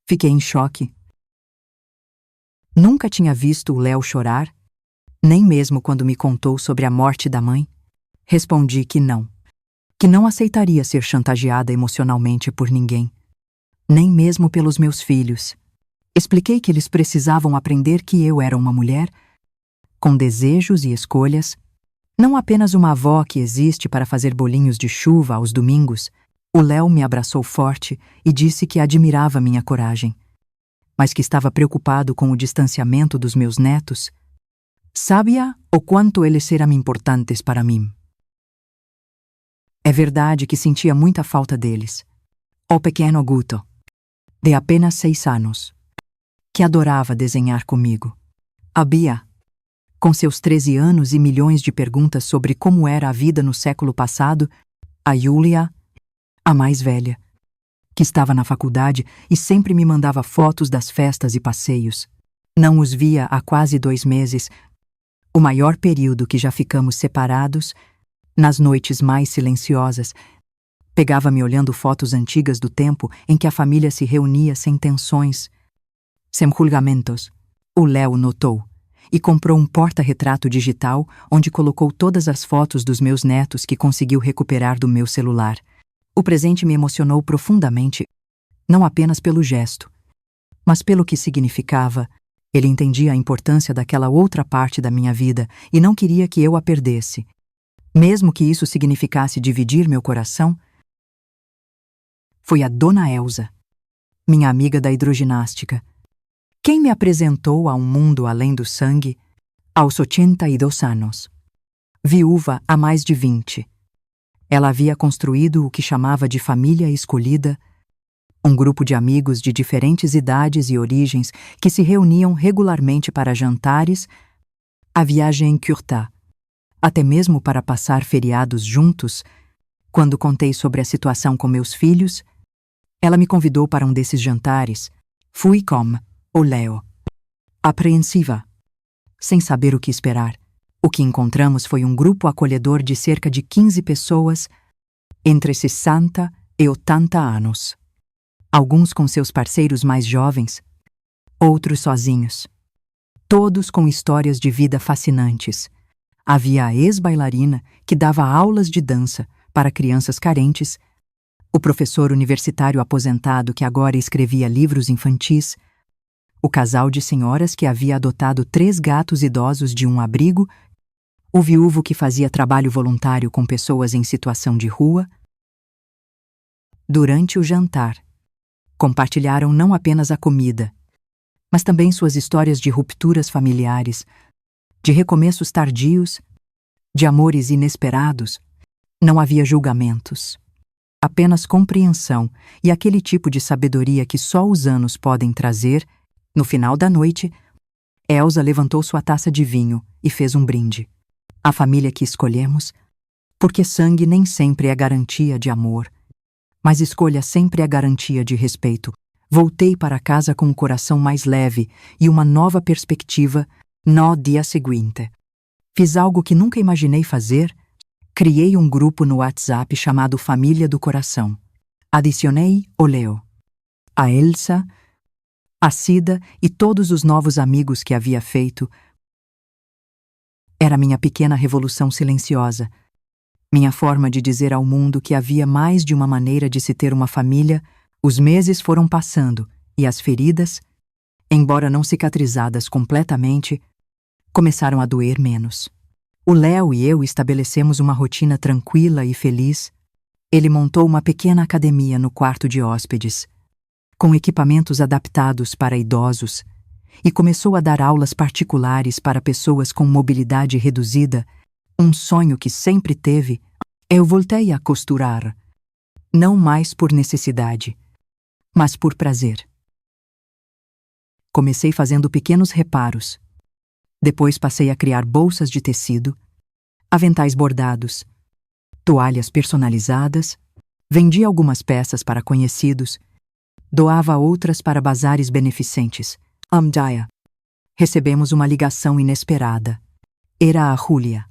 Fiquei em choque. Nunca tinha visto o Léo chorar, nem mesmo quando me contou sobre a morte da mãe. Respondi que não aceitaria ser chantageada emocionalmente por ninguém, nem mesmo pelos meus filhos. Expliquei que eles precisavam aprender que eu era uma mulher com desejos e escolhas, não apenas uma avó que existe para fazer bolinhos de chuva aos domingos. O Léo me abraçou forte e disse que admirava minha coragem, mas que estava preocupado com o distanciamento dos meus netos. Sabia o quanto eles eram importantes para mim. É verdade que sentia muita falta deles. O pequeno Guto, de apenas 6 anos, que adorava desenhar comigo. A Bia, com seus 13 anos e milhões de perguntas sobre como era a vida no século passado. A Yulia, a mais velha, que estava na faculdade e sempre me mandava fotos das festas e passeios. Não os via há quase 2 meses, o maior período que já ficamos separados. Nas noites mais silenciosas, pegava-me olhando fotos antigas do tempo em que a família se reunia sem tensões, sem julgamentos. O Léo notou e comprou um porta-retrato digital onde colocou todas as fotos dos meus netos que conseguiu recuperar do meu celular. O presente me emocionou profundamente, não apenas pelo gesto, mas pelo que significava. Ele entendia a importância daquela outra parte da minha vida e não queria que eu a perdesse. Mesmo que isso significasse dividir meu coração. Foi a Dona Elsa, minha amiga da hidroginástica, quem me apresentou a um mundo além do sangue aos 82 anos. Viúva há mais de 20. Ela havia construído o que chamava de família escolhida, um grupo de amigos de diferentes idades e origens que se reuniam regularmente para jantares, a viagem curta, até mesmo para passar feriados juntos. Quando contei sobre a situação com meus filhos, ela me convidou para um desses jantares. Fui com o Léo, apreensiva, sem saber o que esperar. O que encontramos foi um grupo acolhedor de cerca de 15 pessoas, entre 60 e 80 anos. Alguns com seus parceiros mais jovens, outros sozinhos. Todos com histórias de vida fascinantes. Havia a ex-bailarina que dava aulas de dança para crianças carentes, o professor universitário aposentado que agora escrevia livros infantis, o casal de senhoras que havia adotado 3 gatos idosos de um abrigo, o viúvo que fazia trabalho voluntário com pessoas em situação de rua. Durante o jantar, compartilharam não apenas a comida, mas também suas histórias de rupturas familiares, de recomeços tardios, de amores inesperados. Não havia julgamentos, apenas compreensão e aquele tipo de sabedoria que só os anos podem trazer. No final da noite, Elsa levantou sua taça de vinho e fez um brinde. A família que escolhemos, porque sangue nem sempre é garantia de amor, Mas escolha sempre a garantia de respeito. Voltei para casa com o coração mais leve e uma nova perspectiva no dia seguinte. Fiz algo que nunca imaginei fazer. Criei um grupo no WhatsApp chamado Família do Coração. Adicionei o Leo, a Elsa, a Cida e todos os novos amigos que havia feito. Era minha pequena revolução silenciosa. Minha forma de dizer ao mundo que havia mais de uma maneira de se ter uma família. Os meses foram passando e as feridas, embora não cicatrizadas completamente, começaram a doer menos. O Léo e eu estabelecemos uma rotina tranquila e feliz. Ele montou uma pequena academia no quarto de hóspedes, com equipamentos adaptados para idosos, e começou a dar aulas particulares para pessoas com mobilidade reduzida. Um sonho que sempre teve. Eu voltei a costurar, não mais por necessidade, mas por prazer. Comecei fazendo pequenos reparos. Depois passei a criar bolsas de tecido, aventais bordados, toalhas personalizadas, vendia algumas peças para conhecidos, doava outras para bazares beneficentes. Um dia, recebemos uma ligação inesperada. Era a Júlia,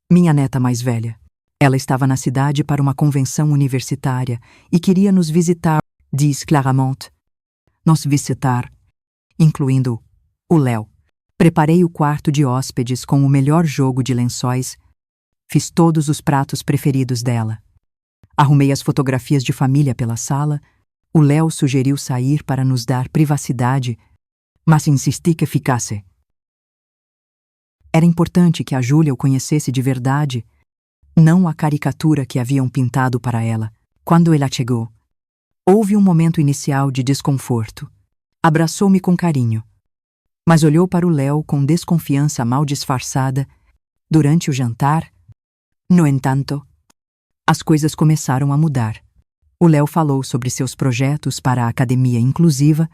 minha neta mais velha. Ela estava na cidade para uma convenção universitária e queria nos visitar, diz claramente. Nos visitar, incluindo o Léo. Preparei o quarto de hóspedes com o melhor jogo de lençóis. Fiz todos os pratos preferidos dela. Arrumei as fotografias de família pela sala. O Léo sugeriu sair para nos dar privacidade, mas insisti que ficasse. Era importante que a Júlia o conhecesse de verdade, não a caricatura que haviam pintado para ela. Quando ela chegou, houve um momento inicial de desconforto. Abraçou-me com carinho, mas olhou para o Léo com desconfiança mal disfarçada. Durante o jantar, no entanto, as coisas começaram a mudar. O Léo falou sobre seus projetos para a academia inclusiva,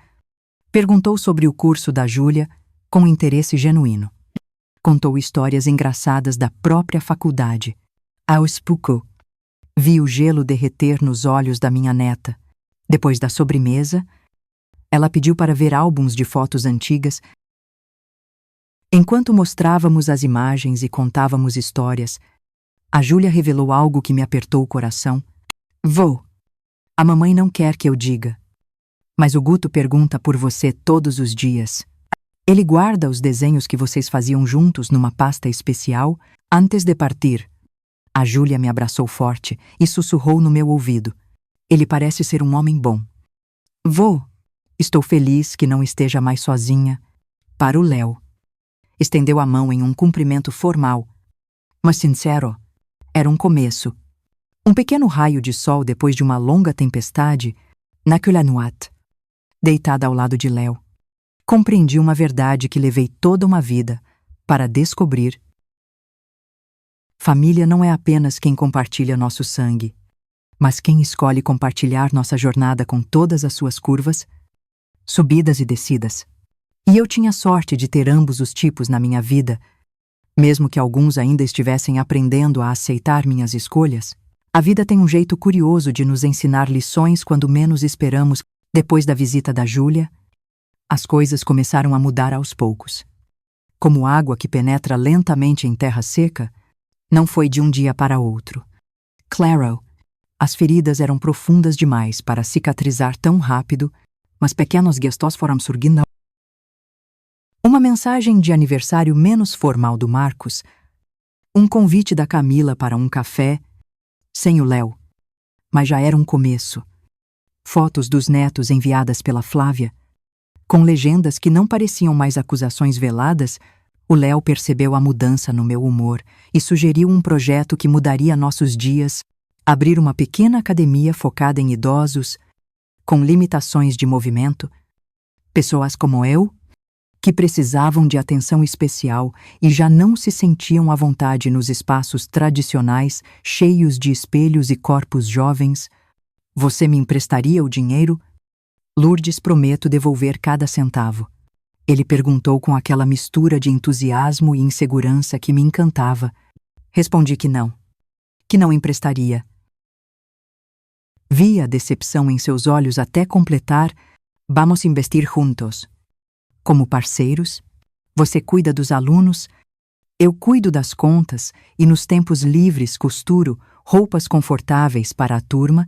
perguntou sobre o curso da Júlia com interesse genuíno. Contou histórias engraçadas da própria faculdade. Aos poucos, vi o gelo derreter nos olhos da minha neta. Depois da sobremesa, ela pediu para ver álbuns de fotos antigas. Enquanto mostrávamos as imagens e contávamos histórias, a Júlia revelou algo que me apertou o coração. Vô, a mamãe não quer que eu diga, mas o Guto pergunta por você todos os dias. Ele guarda os desenhos que vocês faziam juntos numa pasta especial antes de partir. A Júlia me abraçou forte e sussurrou no meu ouvido. Ele parece ser um homem bom. Vô, estou feliz que não esteja mais sozinha. Para o Léo. Estendeu a mão em um cumprimento formal, mas sincero. Era um começo. Um pequeno raio de sol depois de uma longa tempestade, naquela noite. Deitada ao lado de Léo, compreendi uma verdade que levei toda uma vida para descobrir. Família não é apenas quem compartilha nosso sangue, mas quem escolhe compartilhar nossa jornada com todas as suas curvas, subidas e descidas. E eu tinha sorte de ter ambos os tipos na minha vida, mesmo que alguns ainda estivessem aprendendo a aceitar minhas escolhas. A vida tem um jeito curioso de nos ensinar lições quando menos esperamos. Depois da visita da Júlia, as coisas começaram a mudar aos poucos. Como água que penetra lentamente em terra seca, não foi de um dia para outro. Claro, as feridas eram profundas demais para cicatrizar tão rápido, mas pequenos gestos foram surgindo. Uma mensagem de aniversário menos formal do Marcos, um convite da Camila para um café, sem o Léo, mas já era um começo. Fotos dos netos enviadas pela Flávia, com legendas que não pareciam mais acusações veladas. O Léo percebeu a mudança no meu humor e sugeriu um projeto que mudaria nossos dias: abrir uma pequena academia focada em idosos, com limitações de movimento, pessoas como eu, que precisavam de atenção especial e já não se sentiam à vontade nos espaços tradicionais, cheios de espelhos e corpos jovens. Você me emprestaria o dinheiro? Lourdes, prometo devolver cada centavo. Ele perguntou com aquela mistura de entusiasmo e insegurança que me encantava. Respondi que não emprestaria. Vi a decepção em seus olhos até completar: vamos investir juntos. Como parceiros, você cuida dos alunos, eu cuido das contas e nos tempos livres costuro roupas confortáveis para a turma.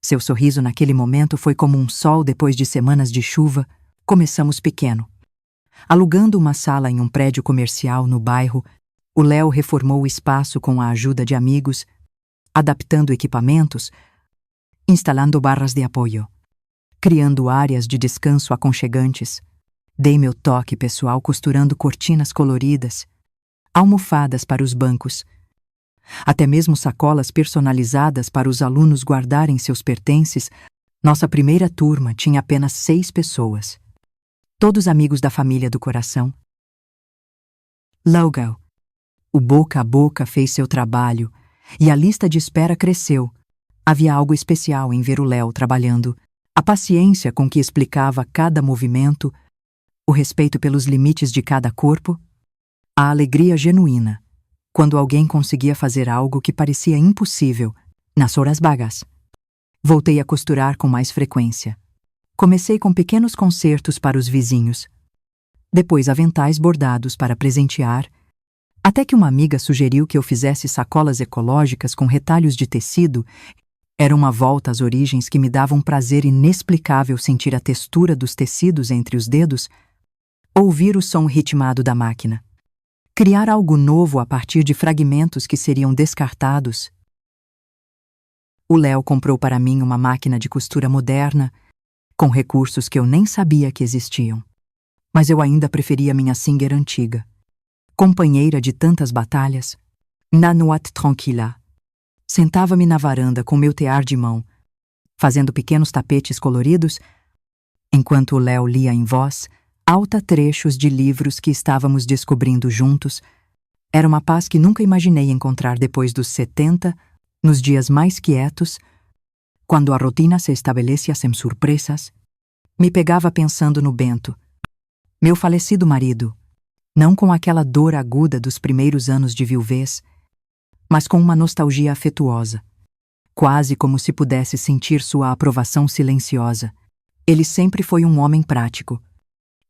Seu sorriso naquele momento foi como um sol depois de semanas de chuva. Começamos pequeno. Alugando uma sala em um prédio comercial no bairro, o Léo reformou o espaço com a ajuda de amigos, adaptando equipamentos, instalando barras de apoio, criando áreas de descanso aconchegantes. Dei meu toque pessoal costurando cortinas coloridas, almofadas para os bancos, até mesmo sacolas personalizadas para os alunos guardarem seus pertences. Nossa primeira turma tinha apenas 6 pessoas. Todos amigos da família do coração. Logo, o boca a boca fez seu trabalho e a lista de espera cresceu. Havia algo especial em ver o Léo trabalhando, a paciência com que explicava cada movimento, o respeito pelos limites de cada corpo, a alegria genuína quando alguém conseguia fazer algo que parecia impossível nas horas vagas. Voltei a costurar com mais frequência. Comecei com pequenos concertos para os vizinhos, depois aventais bordados para presentear, até que uma amiga sugeriu que eu fizesse sacolas ecológicas com retalhos de tecido. Era uma volta às origens que me dava um prazer inexplicável sentir a textura dos tecidos entre os dedos, ouvir o som ritmado da máquina. Criar algo novo a partir de fragmentos que seriam descartados. O Léo comprou para mim uma máquina de costura moderna, com recursos que eu nem sabia que existiam. Mas eu ainda preferia minha Singer antiga, companheira de tantas batalhas, na noite tranquila. Sentava-me na varanda com meu tear de mão, fazendo pequenos tapetes coloridos, enquanto o Léo lia em voz alta trechos de livros que estávamos descobrindo juntos. Era uma paz que nunca imaginei encontrar depois dos 70, nos dias mais quietos, quando a rotina se estabelecia sem surpresas. Me pegava pensando no Bento, meu falecido marido, não com aquela dor aguda dos primeiros anos de viuvez, mas com uma nostalgia afetuosa, quase como se pudesse sentir sua aprovação silenciosa. Ele sempre foi um homem prático,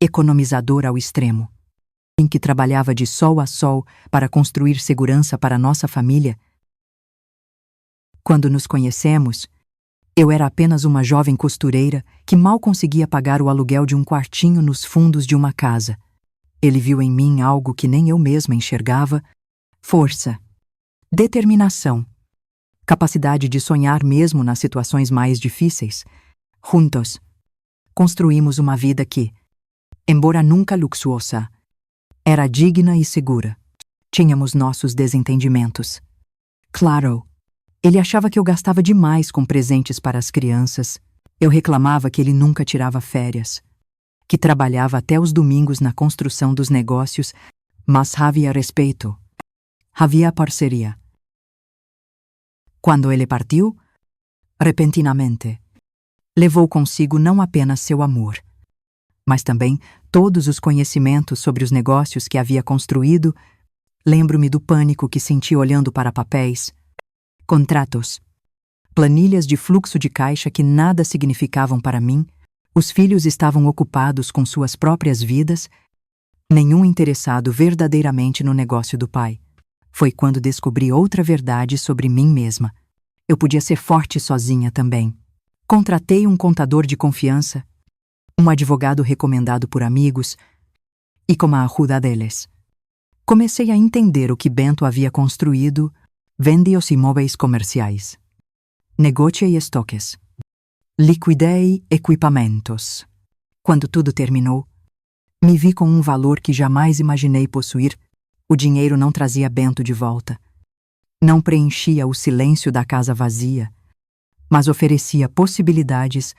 economizador ao extremo, em que trabalhava de sol a sol para construir segurança para nossa família. Quando nos conhecemos, eu era apenas uma jovem costureira que mal conseguia pagar o aluguel de um quartinho nos fundos de uma casa. Ele viu em mim algo que nem eu mesma enxergava: força, determinação, capacidade de sonhar mesmo nas situações mais difíceis. Juntos, construímos uma vida que, embora nunca luxuosa, era digna e segura. Tínhamos nossos desentendimentos. Claro, ele achava que eu gastava demais com presentes para as crianças. Eu reclamava que ele nunca tirava férias, que trabalhava até os domingos na construção dos negócios, mas havia respeito, havia parceria. Quando ele partiu, repentinamente, levou consigo não apenas seu amor, mas também todos os conhecimentos sobre os negócios que havia construído. Lembro-me do pânico que senti olhando para papéis, contratos, planilhas de fluxo de caixa que nada significavam para mim. Os filhos estavam ocupados com suas próprias vidas, nenhum interessado verdadeiramente no negócio do pai. Foi quando descobri outra verdade sobre mim mesma. Eu podia ser forte sozinha também. Contratei um contador de confiança, um advogado recomendado por amigos, e com a ajuda deles, comecei a entender o que Bento havia construído. Vendi os imóveis comerciais, negociei estoques, liquidei equipamentos. Quando tudo terminou, me vi com um valor que jamais imaginei possuir. O dinheiro não trazia Bento de volta, não preenchia o silêncio da casa vazia, mas oferecia possibilidades.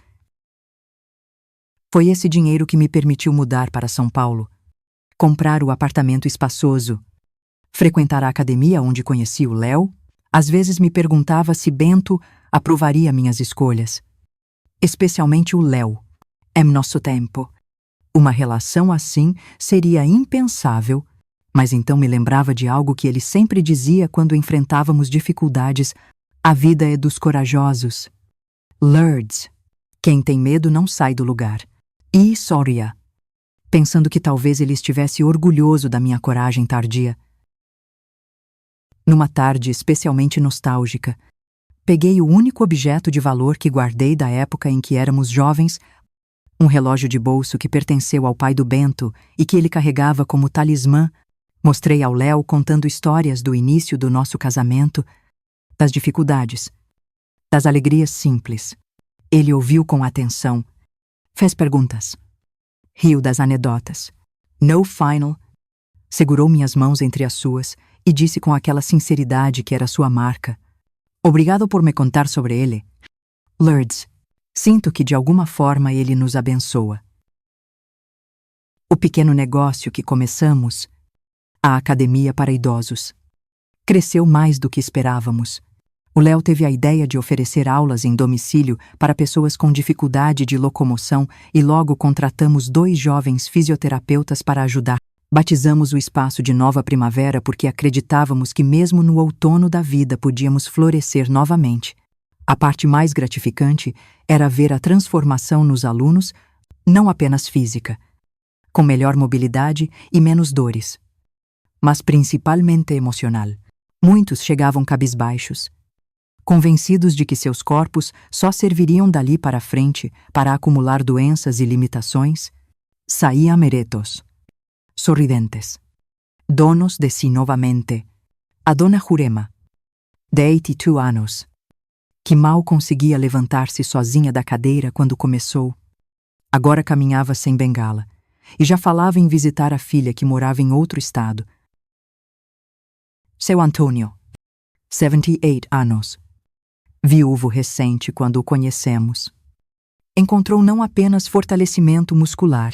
Foi esse dinheiro que me permitiu mudar para São Paulo, comprar o apartamento espaçoso, frequentar a academia onde conheci o Léo. Às vezes me perguntava se Bento aprovaria minhas escolhas, especialmente o Léo. Em nosso tempo, uma relação assim seria impensável, mas então me lembrava de algo que ele sempre dizia quando enfrentávamos dificuldades: a vida é dos corajosos. Lourdes. Quem tem medo não sai do lugar. E sorria, pensando que talvez ele estivesse orgulhoso da minha coragem tardia. Numa tarde especialmente nostálgica, peguei o único objeto de valor que guardei da época em que éramos jovens, um relógio de bolso que pertenceu ao pai do Bento e que ele carregava como talismã. Mostrei ao Léo contando histórias do início do nosso casamento, das dificuldades, das alegrias simples. Ele ouviu com atenção, fez perguntas, riu das anedotas. No final, segurou minhas mãos entre as suas e disse com aquela sinceridade que era sua marca: "Obrigado por me contar sobre ele. Lourdes, sinto que de alguma forma ele nos abençoa." O pequeno negócio que começamos, a academia para idosos, cresceu mais do que esperávamos. O Léo teve a ideia de oferecer aulas em domicílio para pessoas com dificuldade de locomoção e logo contratamos 2 jovens fisioterapeutas para ajudar. Batizamos o espaço de Nova Primavera porque acreditávamos que mesmo no outono da vida podíamos florescer novamente. A parte mais gratificante era ver a transformação nos alunos, não apenas física, com melhor mobilidade e menos dores, mas principalmente emocional. Muitos chegavam cabisbaixos, convencidos de que seus corpos só serviriam dali para frente para acumular doenças e limitações, saíam eretos, sorridentes, donos de si novamente. A dona Jurema, de 82 anos, que mal conseguia levantar-se sozinha da cadeira quando começou, agora caminhava sem bengala e já falava em visitar a filha que morava em outro estado. Seu Antônio, 78 anos, viúvo recente quando o conhecemos, encontrou não apenas fortalecimento muscular,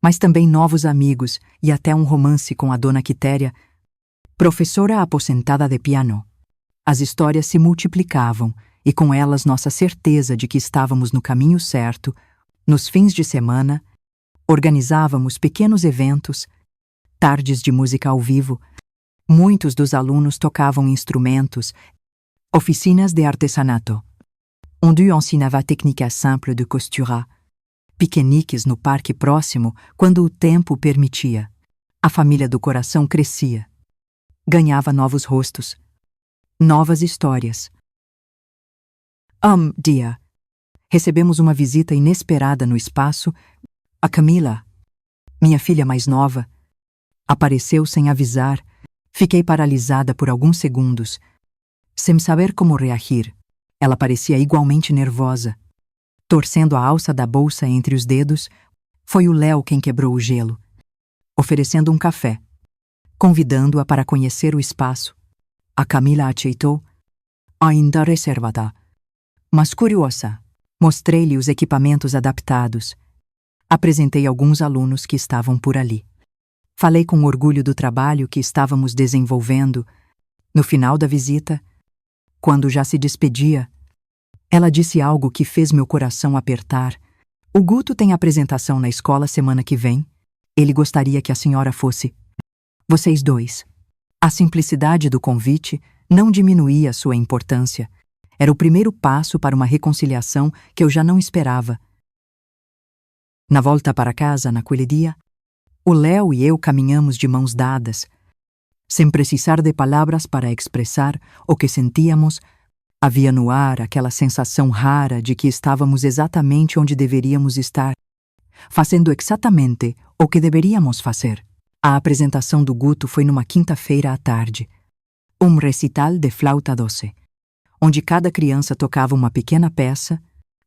mas também novos amigos e até um romance com a dona Quitéria, professora aposentada de piano. As histórias se multiplicavam e com elas nossa certeza de que estávamos no caminho certo. Nos fins de semana, organizávamos pequenos eventos, tardes de música ao vivo. Muitos dos alunos tocavam instrumentos, oficinas de artesanato, onde ensinava técnicas simples de costura, piqueniques no parque próximo quando o tempo permitia. A família do coração crescia, ganhava novos rostos, novas histórias. Dia, recebemos uma visita inesperada no espaço. A Camila, minha filha mais nova, apareceu sem avisar. Fiquei paralisada por alguns segundos, sem saber como reagir. Ela parecia igualmente nervosa. Torcendo a alça da bolsa entre os dedos, foi o Léo quem quebrou o gelo, oferecendo um café, convidando-a para conhecer o espaço. A Camila aceitou, ainda reservada, mas curiosa. Mostrei-lhe os equipamentos adaptados. Apresentei alguns alunos que estavam por ali. Falei com orgulho do trabalho que estávamos desenvolvendo. No final da visita, quando já se despedia, ela disse algo que fez meu coração apertar. "O Guto tem apresentação na escola semana que vem. Ele gostaria que a senhora fosse. Vocês 2. A simplicidade do convite não diminuía sua importância. Era o primeiro passo para uma reconciliação que eu já não esperava. Na volta para casa, naquele dia, o Léo e eu caminhamos de mãos dadas, sem precisar de palavras para expressar o que sentíamos. Havia no ar aquela sensação rara de que estávamos exatamente onde deveríamos estar, fazendo exatamente o que deveríamos fazer. A apresentação do Guto foi numa quinta-feira à tarde, um recital de flauta doce, onde cada criança tocava uma pequena peça.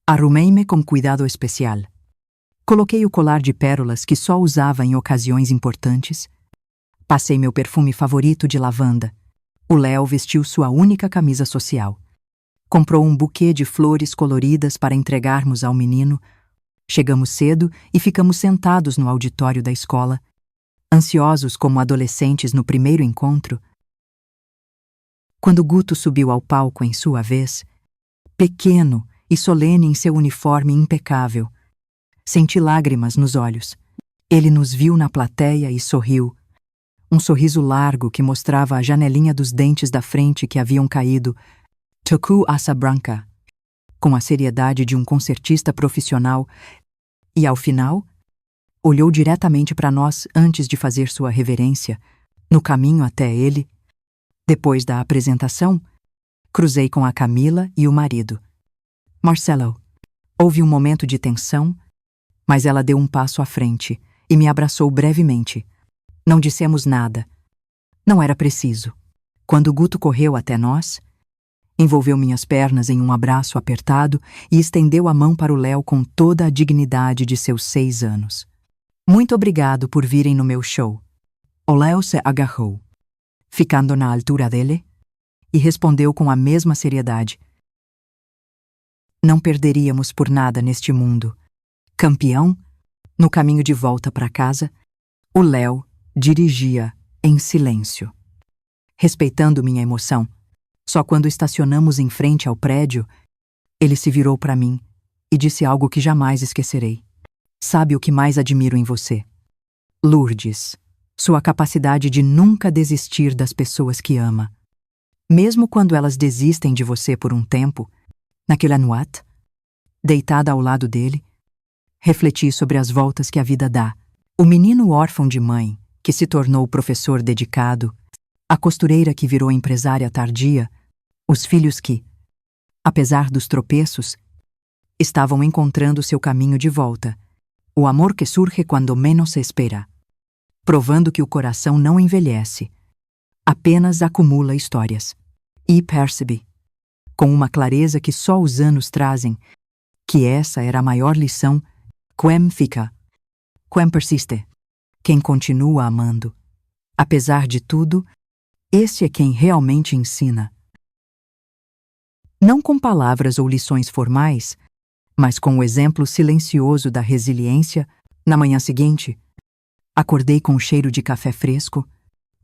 Arrumei-me com cuidado especial. Coloquei o colar de pérolas que só usava em ocasiões importantes. Passei meu perfume favorito de lavanda. O Léo vestiu sua única camisa social. Comprou um buquê de flores coloridas para entregarmos ao menino. Chegamos cedo e ficamos sentados no auditório da escola, ansiosos como adolescentes no primeiro encontro. Quando Guto subiu ao palco em sua vez, pequeno e solene em seu uniforme impecável, senti lágrimas nos olhos. Ele nos viu na plateia e sorriu. Um sorriso largo que mostrava a janelinha dos dentes da frente que haviam caído. Tocou asa branca, com a seriedade de um concertista profissional, e, ao final, olhou diretamente para nós antes de fazer sua reverência, no caminho até ele. Depois da apresentação, cruzei com a Camila e o marido. Marcelo. Houve um momento de tensão, mas ela deu um passo à frente e me abraçou brevemente. Não dissemos nada. Não era preciso. Quando Guto correu até nós, envolveu minhas pernas em um abraço apertado e estendeu a mão para o Léo com toda a dignidade de seus 6 anos. Muito obrigado por virem no meu show. O Léo se agarrou, ficando na altura dele, e respondeu com a mesma seriedade. Não perderíamos por nada neste mundo. Campeão, no caminho de volta para casa, o Léo dirigia em silêncio. Respeitando minha emoção, só quando estacionamos em frente ao prédio, ele se virou para mim e disse algo que jamais esquecerei. Sabe o que mais admiro em você? Lourdes, sua capacidade de nunca desistir das pessoas que ama. Mesmo quando elas desistem de você por um tempo, naquela noite, deitada ao lado dele, refleti sobre as voltas que a vida dá. O menino órfão de mãe, que se tornou professor dedicado, a costureira que virou empresária tardia, os filhos que, apesar dos tropeços, estavam encontrando seu caminho de volta. O amor que surge quando menos se espera, provando que o coração não envelhece, apenas acumula histórias. E percebi, com uma clareza que só os anos trazem, que essa era a maior lição. Quem fica, quem persiste, quem continua amando. Apesar de tudo, esse é quem realmente ensina. Não com palavras ou lições formais, mas com o exemplo silencioso da resiliência. Na manhã seguinte, acordei com o cheiro de café fresco.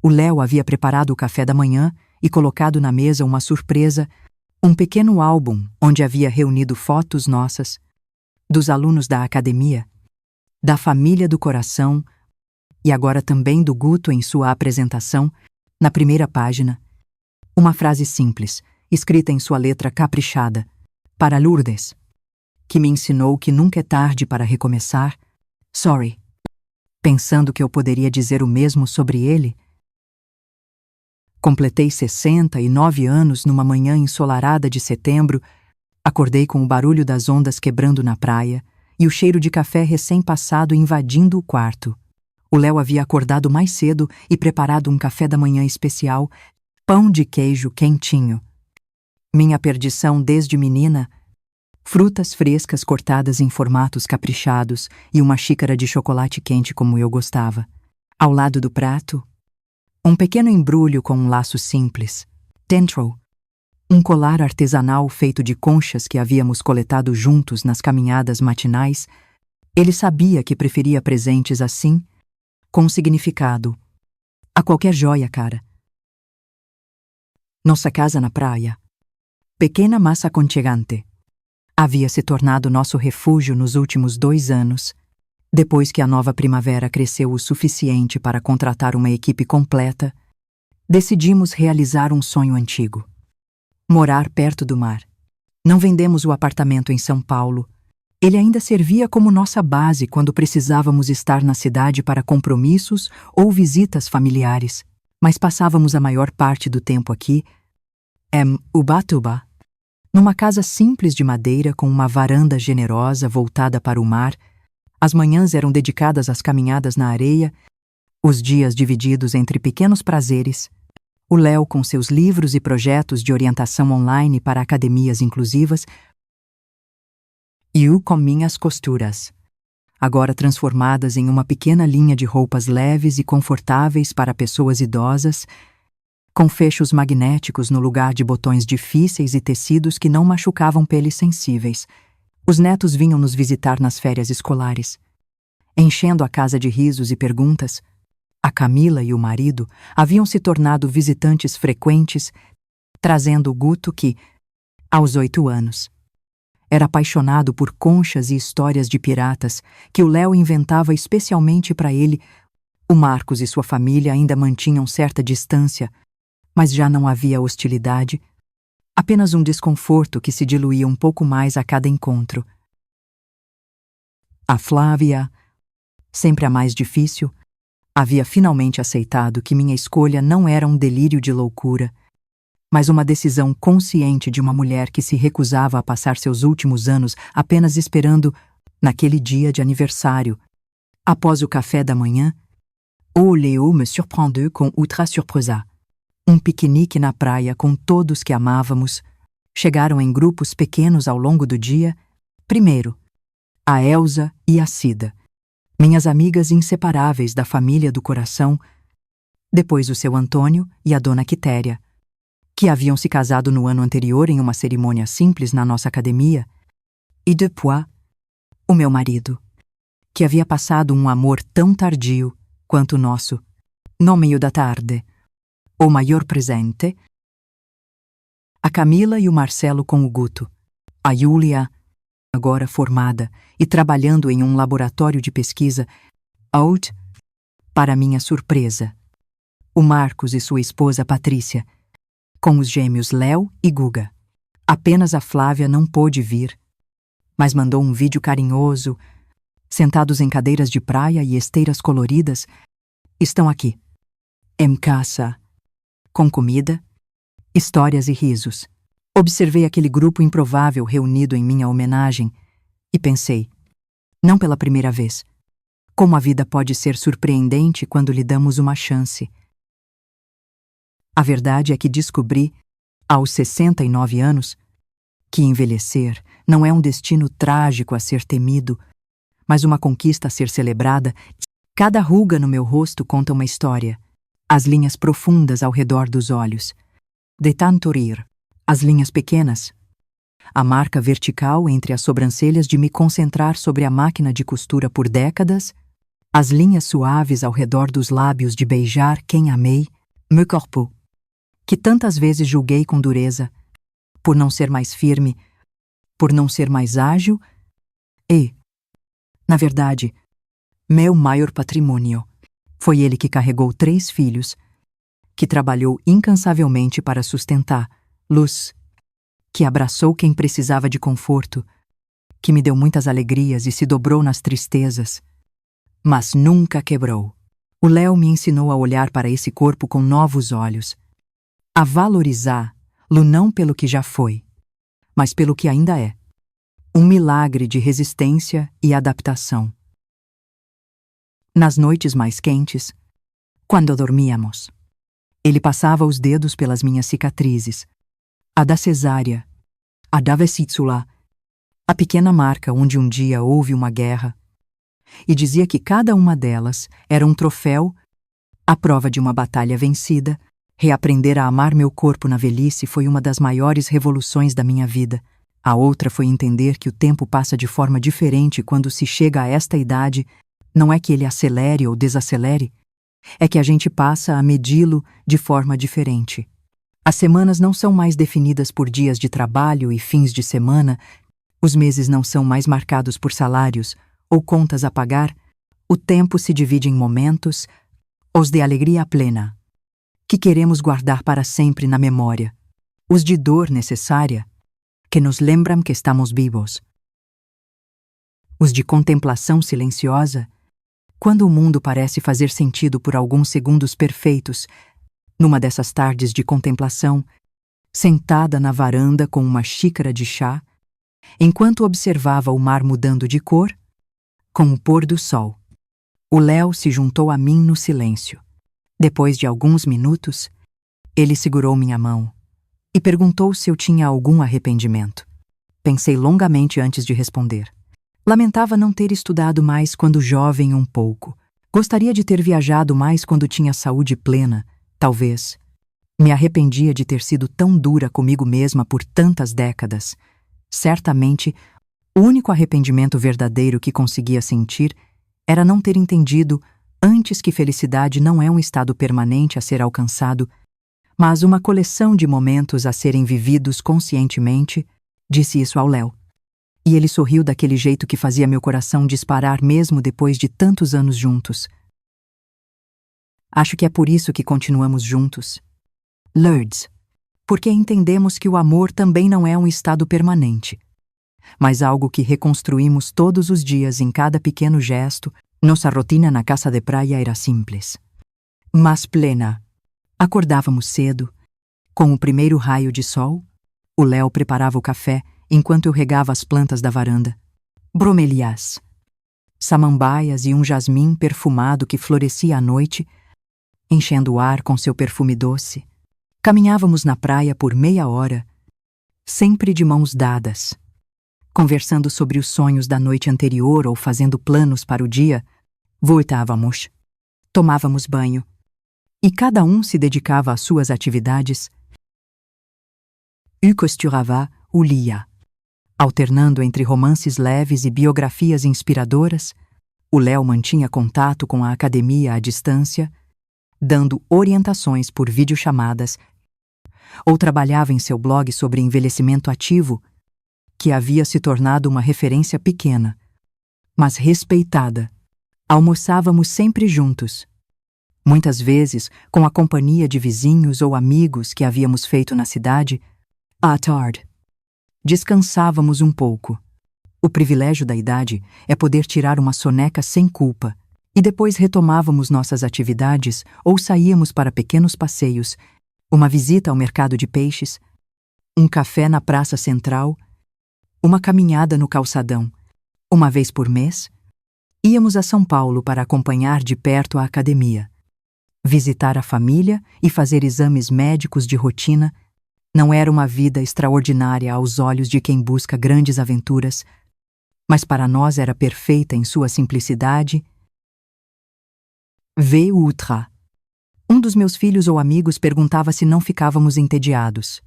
O Léo havia preparado o café da manhã e colocado na mesa uma surpresa, um pequeno álbum onde havia reunido fotos nossas, dos alunos da academia, da família do coração e agora também do Guto em sua apresentação, na primeira página, uma frase simples, escrita em sua letra caprichada, para Lourdes, que me ensinou que nunca é tarde para recomeçar. Sorry. Pensando que eu poderia dizer o mesmo sobre ele. Completei 69 anos numa manhã ensolarada de setembro, acordei com o barulho das ondas quebrando na praia e o cheiro de café recém-passado invadindo o quarto. O Léo havia acordado mais cedo e preparado um café da manhã especial, pão de queijo quentinho. Minha perdição desde menina, frutas frescas cortadas em formatos caprichados e uma xícara de chocolate quente como eu gostava. Ao lado do prato, um pequeno embrulho com um laço simples. Dentro, um colar artesanal feito de conchas que havíamos coletado juntos nas caminhadas matinais. Ele sabia que preferia presentes assim, com significado, a qualquer joia cara. Nossa casa na praia, pequena mas aconchegante, havia se tornado nosso refúgio nos últimos 2 anos, depois que a nova primavera cresceu o suficiente para contratar uma equipe completa. Decidimos realizar um sonho antigo. Morar perto do mar. Não vendemos o apartamento em São Paulo. Ele ainda servia como nossa base quando precisávamos estar na cidade para compromissos ou visitas familiares, mas passávamos a maior parte do tempo aqui, em Ubatuba, numa casa simples de madeira com uma varanda generosa voltada para o mar. As manhãs eram dedicadas às caminhadas na areia, os dias divididos entre pequenos prazeres, o Léo com seus livros e projetos de orientação online para academias inclusivas, e eu com minhas costuras, agora transformadas em uma pequena linha de roupas leves e confortáveis para pessoas idosas, com fechos magnéticos no lugar de botões difíceis e tecidos que não machucavam peles sensíveis. Os netos vinham nos visitar nas férias escolares, enchendo a casa de risos e perguntas. A Camila e o marido haviam se tornado visitantes frequentes, trazendo o Guto que, aos 8 anos, era apaixonado por conchas e histórias de piratas que o Léo inventava especialmente para ele. O Marcos e sua família ainda mantinham certa distância, mas já não havia hostilidade. Apenas um desconforto que se diluía um pouco mais a cada encontro. A Flávia, sempre a mais difícil, havia finalmente aceitado que minha escolha não era um delírio de loucura, mas uma decisão consciente de uma mulher que se recusava a passar seus últimos anos apenas esperando, naquele dia de aniversário, após o café da manhã, Oh Léo me surprendeu com outra surpresa. Um piquenique na praia com todos que amávamos. Chegaram em grupos pequenos ao longo do dia. Primeiro, a Elsa e a Cida, minhas amigas inseparáveis da família do coração. Depois o seu Antônio e a dona Quitéria, que haviam se casado no ano anterior em uma cerimônia simples na nossa academia. E depois, o meu marido, que havia passado um amor tão tardio quanto o nosso, no meio da tarde. O maior presente, a Camila e o Marcelo com o Guto, a Júlia, agora formada e trabalhando em um laboratório de pesquisa, out, para minha surpresa, o Marcos e sua esposa Patrícia, com os gêmeos Léo e Guga. Apenas a Flávia não pôde vir, mas mandou um vídeo carinhoso. Sentados em cadeiras de praia e esteiras coloridas, estão aqui, em casa, com comida, histórias e risos. Observei aquele grupo improvável reunido em minha homenagem e pensei, não pela primeira vez, como a vida pode ser surpreendente quando lhe damos uma chance. A verdade é que descobri, aos 69 anos, que envelhecer não é um destino trágico a ser temido, mas uma conquista a ser celebrada. Cada ruga no meu rosto conta uma história. As linhas profundas ao redor dos olhos, de tanto rir, as linhas pequenas, a marca vertical entre as sobrancelhas de me concentrar sobre a máquina de costura por décadas, as linhas suaves ao redor dos lábios de beijar quem amei, meu corpo, que tantas vezes julguei com dureza, por não ser mais firme, por não ser mais ágil, e, na verdade, meu maior patrimônio. Foi ele que carregou 3 filhos, que trabalhou incansavelmente para sustentar, luz, que abraçou quem precisava de conforto, que me deu muitas alegrias e se dobrou nas tristezas, mas nunca quebrou. O Léo me ensinou a olhar para esse corpo com novos olhos, a valorizá-lo não pelo que já foi, mas pelo que ainda é, um milagre de resistência e adaptação. Nas noites mais quentes, quando dormíamos, ele passava os dedos pelas minhas cicatrizes, a da cesárea, a da vesícula, a pequena marca onde um dia houve uma guerra, e dizia que cada uma delas era um troféu, a prova de uma batalha vencida. Reaprender a amar meu corpo na velhice foi uma das maiores revoluções da minha vida. A outra foi entender que o tempo passa de forma diferente quando se chega a esta idade. Não é que ele acelere ou desacelere, é que a gente passa a medi-lo de forma diferente. As semanas não são mais definidas por dias de trabalho e fins de semana, os meses não são mais marcados por salários ou contas a pagar, o tempo se divide em momentos, os de alegria plena, que queremos guardar para sempre na memória, os de dor necessária, que nos lembram que estamos vivos, os de contemplação silenciosa, quando o mundo parece fazer sentido por alguns segundos perfeitos. Numa dessas tardes de contemplação, sentada na varanda com uma xícara de chá, enquanto observava o mar mudando de cor, com o pôr do sol, o Léo se juntou a mim no silêncio. Depois de alguns minutos, ele segurou minha mão e perguntou se eu tinha algum arrependimento. Pensei longamente antes de responder. Lamentava não ter estudado mais quando jovem um pouco. Gostaria de ter viajado mais quando tinha saúde plena, talvez. Me arrependia de ter sido tão dura comigo mesma por tantas décadas. Certamente, o único arrependimento verdadeiro que conseguia sentir era não ter entendido antes que felicidade não é um estado permanente a ser alcançado, mas uma coleção de momentos a serem vividos conscientemente. Disse isso ao Léo. E ele sorriu daquele jeito que fazia meu coração disparar mesmo depois de tantos anos juntos. Acho que é por isso que continuamos juntos. Lourdes, porque entendemos que o amor também não é um estado permanente, mas algo que reconstruímos todos os dias em cada pequeno gesto. Nossa rotina na casa de praia era simples, mas plena. Acordávamos cedo. Com o primeiro raio de sol, o Léo preparava o café enquanto eu regava as plantas da varanda. Bromelias, samambaias e um jasmim perfumado que florescia à noite, enchendo o ar com seu perfume doce. Caminhávamos na praia por meia hora, sempre de mãos dadas, conversando sobre os sonhos da noite anterior ou fazendo planos para o dia. Voltávamos, tomávamos banho, e cada um se dedicava às suas atividades. Eu costurava ou lia. Alternando entre romances leves e biografias inspiradoras, o Léo mantinha contato com a academia à distância, dando orientações por videochamadas, ou trabalhava em seu blog sobre envelhecimento ativo, que havia se tornado uma referência pequena, mas respeitada. Almoçávamos sempre juntos, muitas vezes com a companhia de vizinhos ou amigos que havíamos feito na cidade. À tarde, descansávamos um pouco. O privilégio da idade é poder tirar uma soneca sem culpa, e depois retomávamos nossas atividades ou saíamos para pequenos passeios, uma visita ao mercado de peixes, um café na praça central, uma caminhada no calçadão. Uma vez por mês, íamos a São Paulo para acompanhar de perto a academia. Visitar a família e fazer exames médicos de rotina não era uma vida extraordinária aos olhos de quem busca grandes aventuras, mas para nós era perfeita em sua simplicidade. Ve outra. Um dos meus filhos ou amigos perguntava se não ficávamos entediados,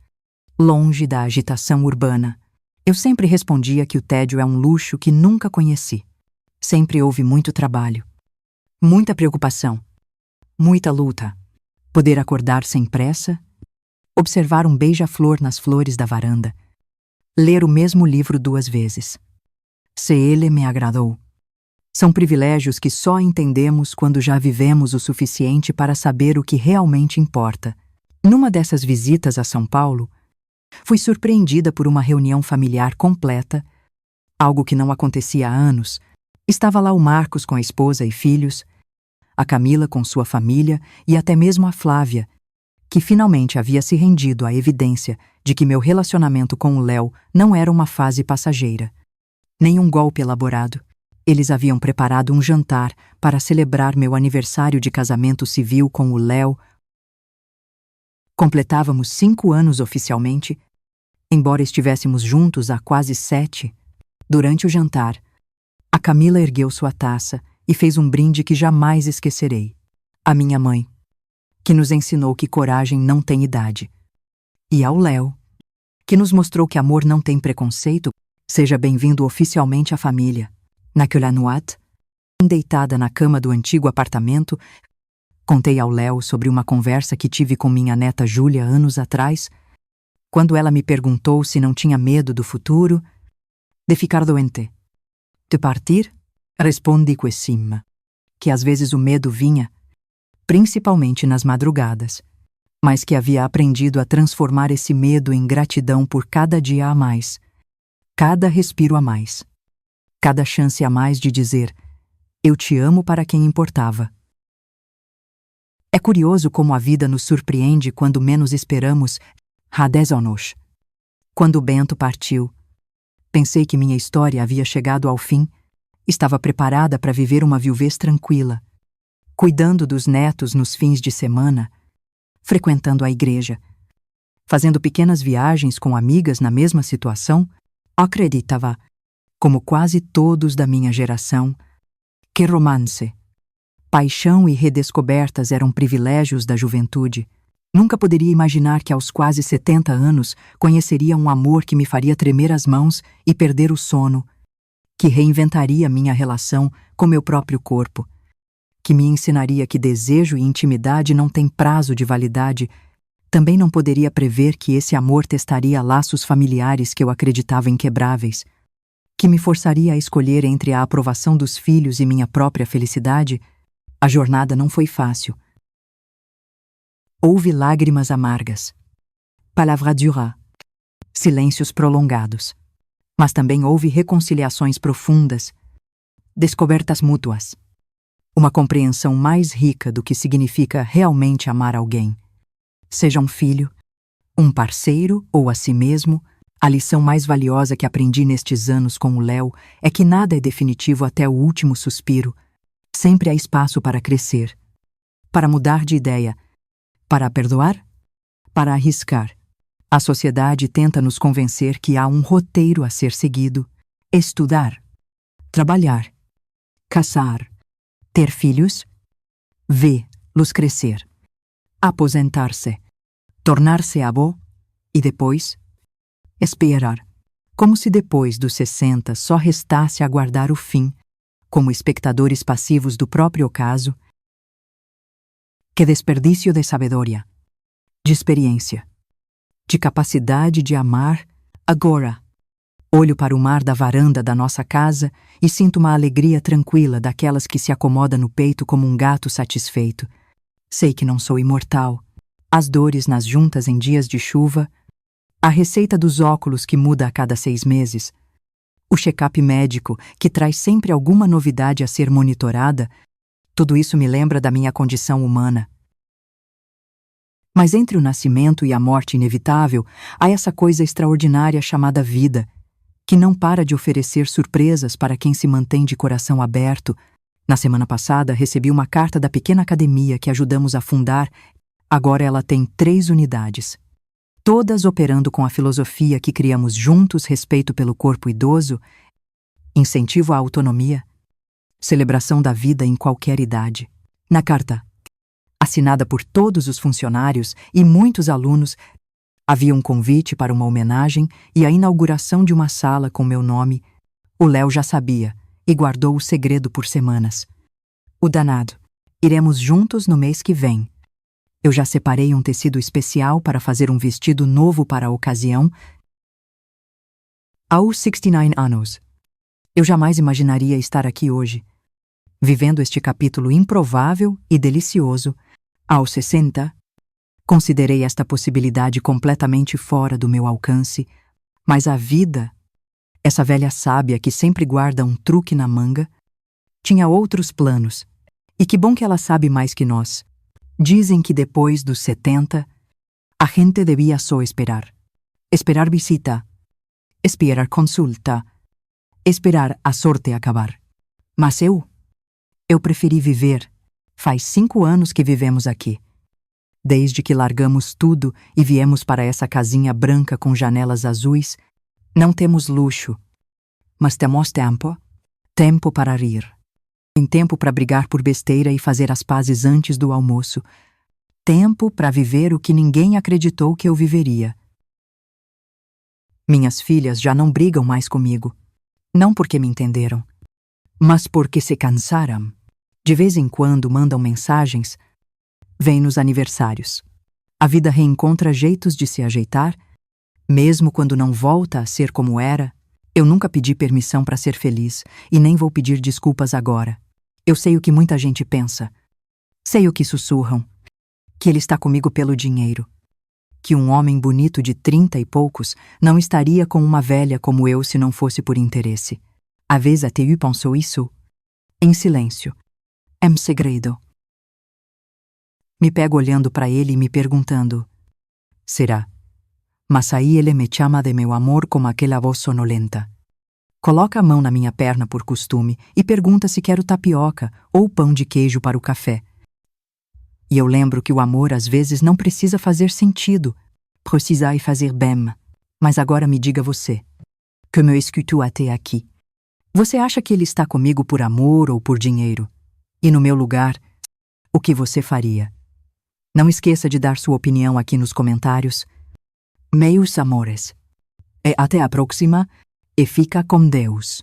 longe da agitação urbana. Eu sempre respondia que o tédio é um luxo que nunca conheci. Sempre houve muito trabalho, muita preocupação, muita luta. Poder acordar sem pressa, observar um beija-flor nas flores da varanda, ler o mesmo livro 2 vezes. Se ele me agradou. São privilégios que só entendemos quando já vivemos o suficiente para saber o que realmente importa. Numa dessas visitas a São Paulo, fui surpreendida por uma reunião familiar completa, algo que não acontecia há anos. Estava lá o Marcos com a esposa e filhos, a Camila com sua família e até mesmo a Flávia, que finalmente havia se rendido à evidência de que meu relacionamento com o Léo não era uma fase passageira, nem um golpe elaborado. Eles haviam preparado um jantar para celebrar meu aniversário de casamento civil com o Léo. Completávamos 5 anos oficialmente, embora estivéssemos juntos há quase 7. Durante o jantar, a Camila ergueu sua taça e fez um brinde que jamais esquecerei. A minha mãe, que nos ensinou que coragem não tem idade. E ao Léo, que nos mostrou que amor não tem preconceito. Seja bem-vindo oficialmente à família. Naquela noite, deitada na cama do antigo apartamento, contei ao Léo sobre uma conversa que tive com minha neta Júlia anos atrás, quando ela me perguntou se não tinha medo do futuro, de ficar doente. De partir, respondi que sim, que às vezes o medo vinha, principalmente nas madrugadas, mas que havia aprendido a transformar esse medo em gratidão por cada dia a mais, cada respiro a mais, cada chance a mais de dizer eu te amo para quem importava. É curioso como a vida nos surpreende quando menos esperamos. Há 10 anos, quando Bento partiu, pensei que minha história havia chegado ao fim. Estava preparada para viver uma viuvez tranquila, cuidando dos netos nos fins de semana, frequentando a igreja, fazendo pequenas viagens com amigas na mesma situação. Acreditava, como quase todos da minha geração, que romance, paixão e redescobertas eram privilégios da juventude. Nunca poderia imaginar que aos quase 70 anos conheceria um amor que me faria tremer as mãos e perder o sono, que reinventaria minha relação com meu próprio corpo, que me ensinaria que desejo e intimidade não têm prazo de validade. Também não poderia prever que esse amor testaria laços familiares que eu acreditava inquebráveis, que me forçaria a escolher entre a aprovação dos filhos e minha própria felicidade. A jornada não foi fácil. Houve lágrimas amargas, Palavra dura. Silêncios prolongados. Mas também houve reconciliações profundas, descobertas mútuas. Uma compreensão mais rica do que significa realmente amar alguém. Seja um filho, um parceiro ou a si mesmo, a lição mais valiosa que aprendi nestes anos com o Léo é que nada é definitivo até o último suspiro. Sempre há espaço para crescer, para mudar de ideia, para perdoar, para arriscar. A sociedade tenta nos convencer que há um roteiro a ser seguido: estudar, trabalhar, casar, ter filhos, vê-los crescer, aposentar-se, tornar-se avô e depois esperar, como se depois dos 60 só restasse aguardar o fim, como espectadores passivos do próprio ocaso. Que desperdício de sabedoria, de experiência, de capacidade de amar agora. Olho para o mar da varanda da nossa casa e sinto uma alegria tranquila daquelas que se acomoda no peito como um gato satisfeito. Sei que não sou imortal. As dores nas juntas em dias de chuva, a receita dos óculos que muda a cada 6 meses, o check-up médico que traz sempre alguma novidade a ser monitorada, tudo isso me lembra da minha condição humana. Mas entre o nascimento e a morte inevitável, há essa coisa extraordinária chamada vida, que não para de oferecer surpresas para quem se mantém de coração aberto. Na semana passada, recebi uma carta da pequena academia que ajudamos a fundar. Agora ela tem 3 unidades, todas operando com a filosofia que criamos juntos: respeito pelo corpo idoso, incentivo à autonomia, celebração da vida em qualquer idade. Na carta, assinada por todos os funcionários e muitos alunos, havia um convite para uma homenagem e a inauguração de uma sala com meu nome. O Léo já sabia e guardou o segredo por semanas. O danado. Iremos juntos no mês que vem. Eu já separei um tecido especial para fazer um vestido novo para a ocasião. Aos 69 anos, eu jamais imaginaria estar aqui hoje, vivendo este capítulo improvável e delicioso. Aos 60, considerei esta possibilidade completamente fora do meu alcance, mas a vida, essa velha sábia que sempre guarda um truque na manga, tinha outros planos, e que bom que ela sabe mais que nós. Dizem que depois dos 70, a gente devia só esperar. Esperar visita, esperar consulta, esperar a sorte acabar. Mas eu preferi viver. Faz 5 anos que vivemos aqui. Desde que largamos tudo e viemos para essa casinha branca com janelas azuis, não temos luxo, mas temos tempo. Tempo para rir. Tem tempo para brigar por besteira e fazer as pazes antes do almoço. Tempo para viver o que ninguém acreditou que eu viveria. Minhas filhas já não brigam mais comigo. Não porque me entenderam, mas porque se cansaram. De vez em quando mandam mensagens. Vêm nos aniversários. A vida reencontra jeitos de se ajeitar, mesmo quando não volta a ser como era. Eu nunca pedi permissão para ser feliz e nem vou pedir desculpas agora. Eu sei o que muita gente pensa. Sei o que sussurram. Que ele está comigo pelo dinheiro. Que um homem bonito de 30 e poucos não estaria com uma velha como eu se não fosse por interesse. Avez tu pensou isso? Em silêncio. Em segredo. Me pego olhando para ele e me perguntando: será? Mas aí ele me chama de meu amor com aquela voz sonolenta. Coloca a mão na minha perna por costume e pergunta se quero tapioca ou pão de queijo para o café. E eu lembro que o amor às vezes não precisa fazer sentido, precisa fazer bem. Mas agora me diga você, que me escutou até aqui. Você acha que ele está comigo por amor ou por dinheiro? E no meu lugar, o que você faria? Não esqueça de dar sua opinião aqui nos comentários. Meus amores. E até a próxima, e fica com Deus.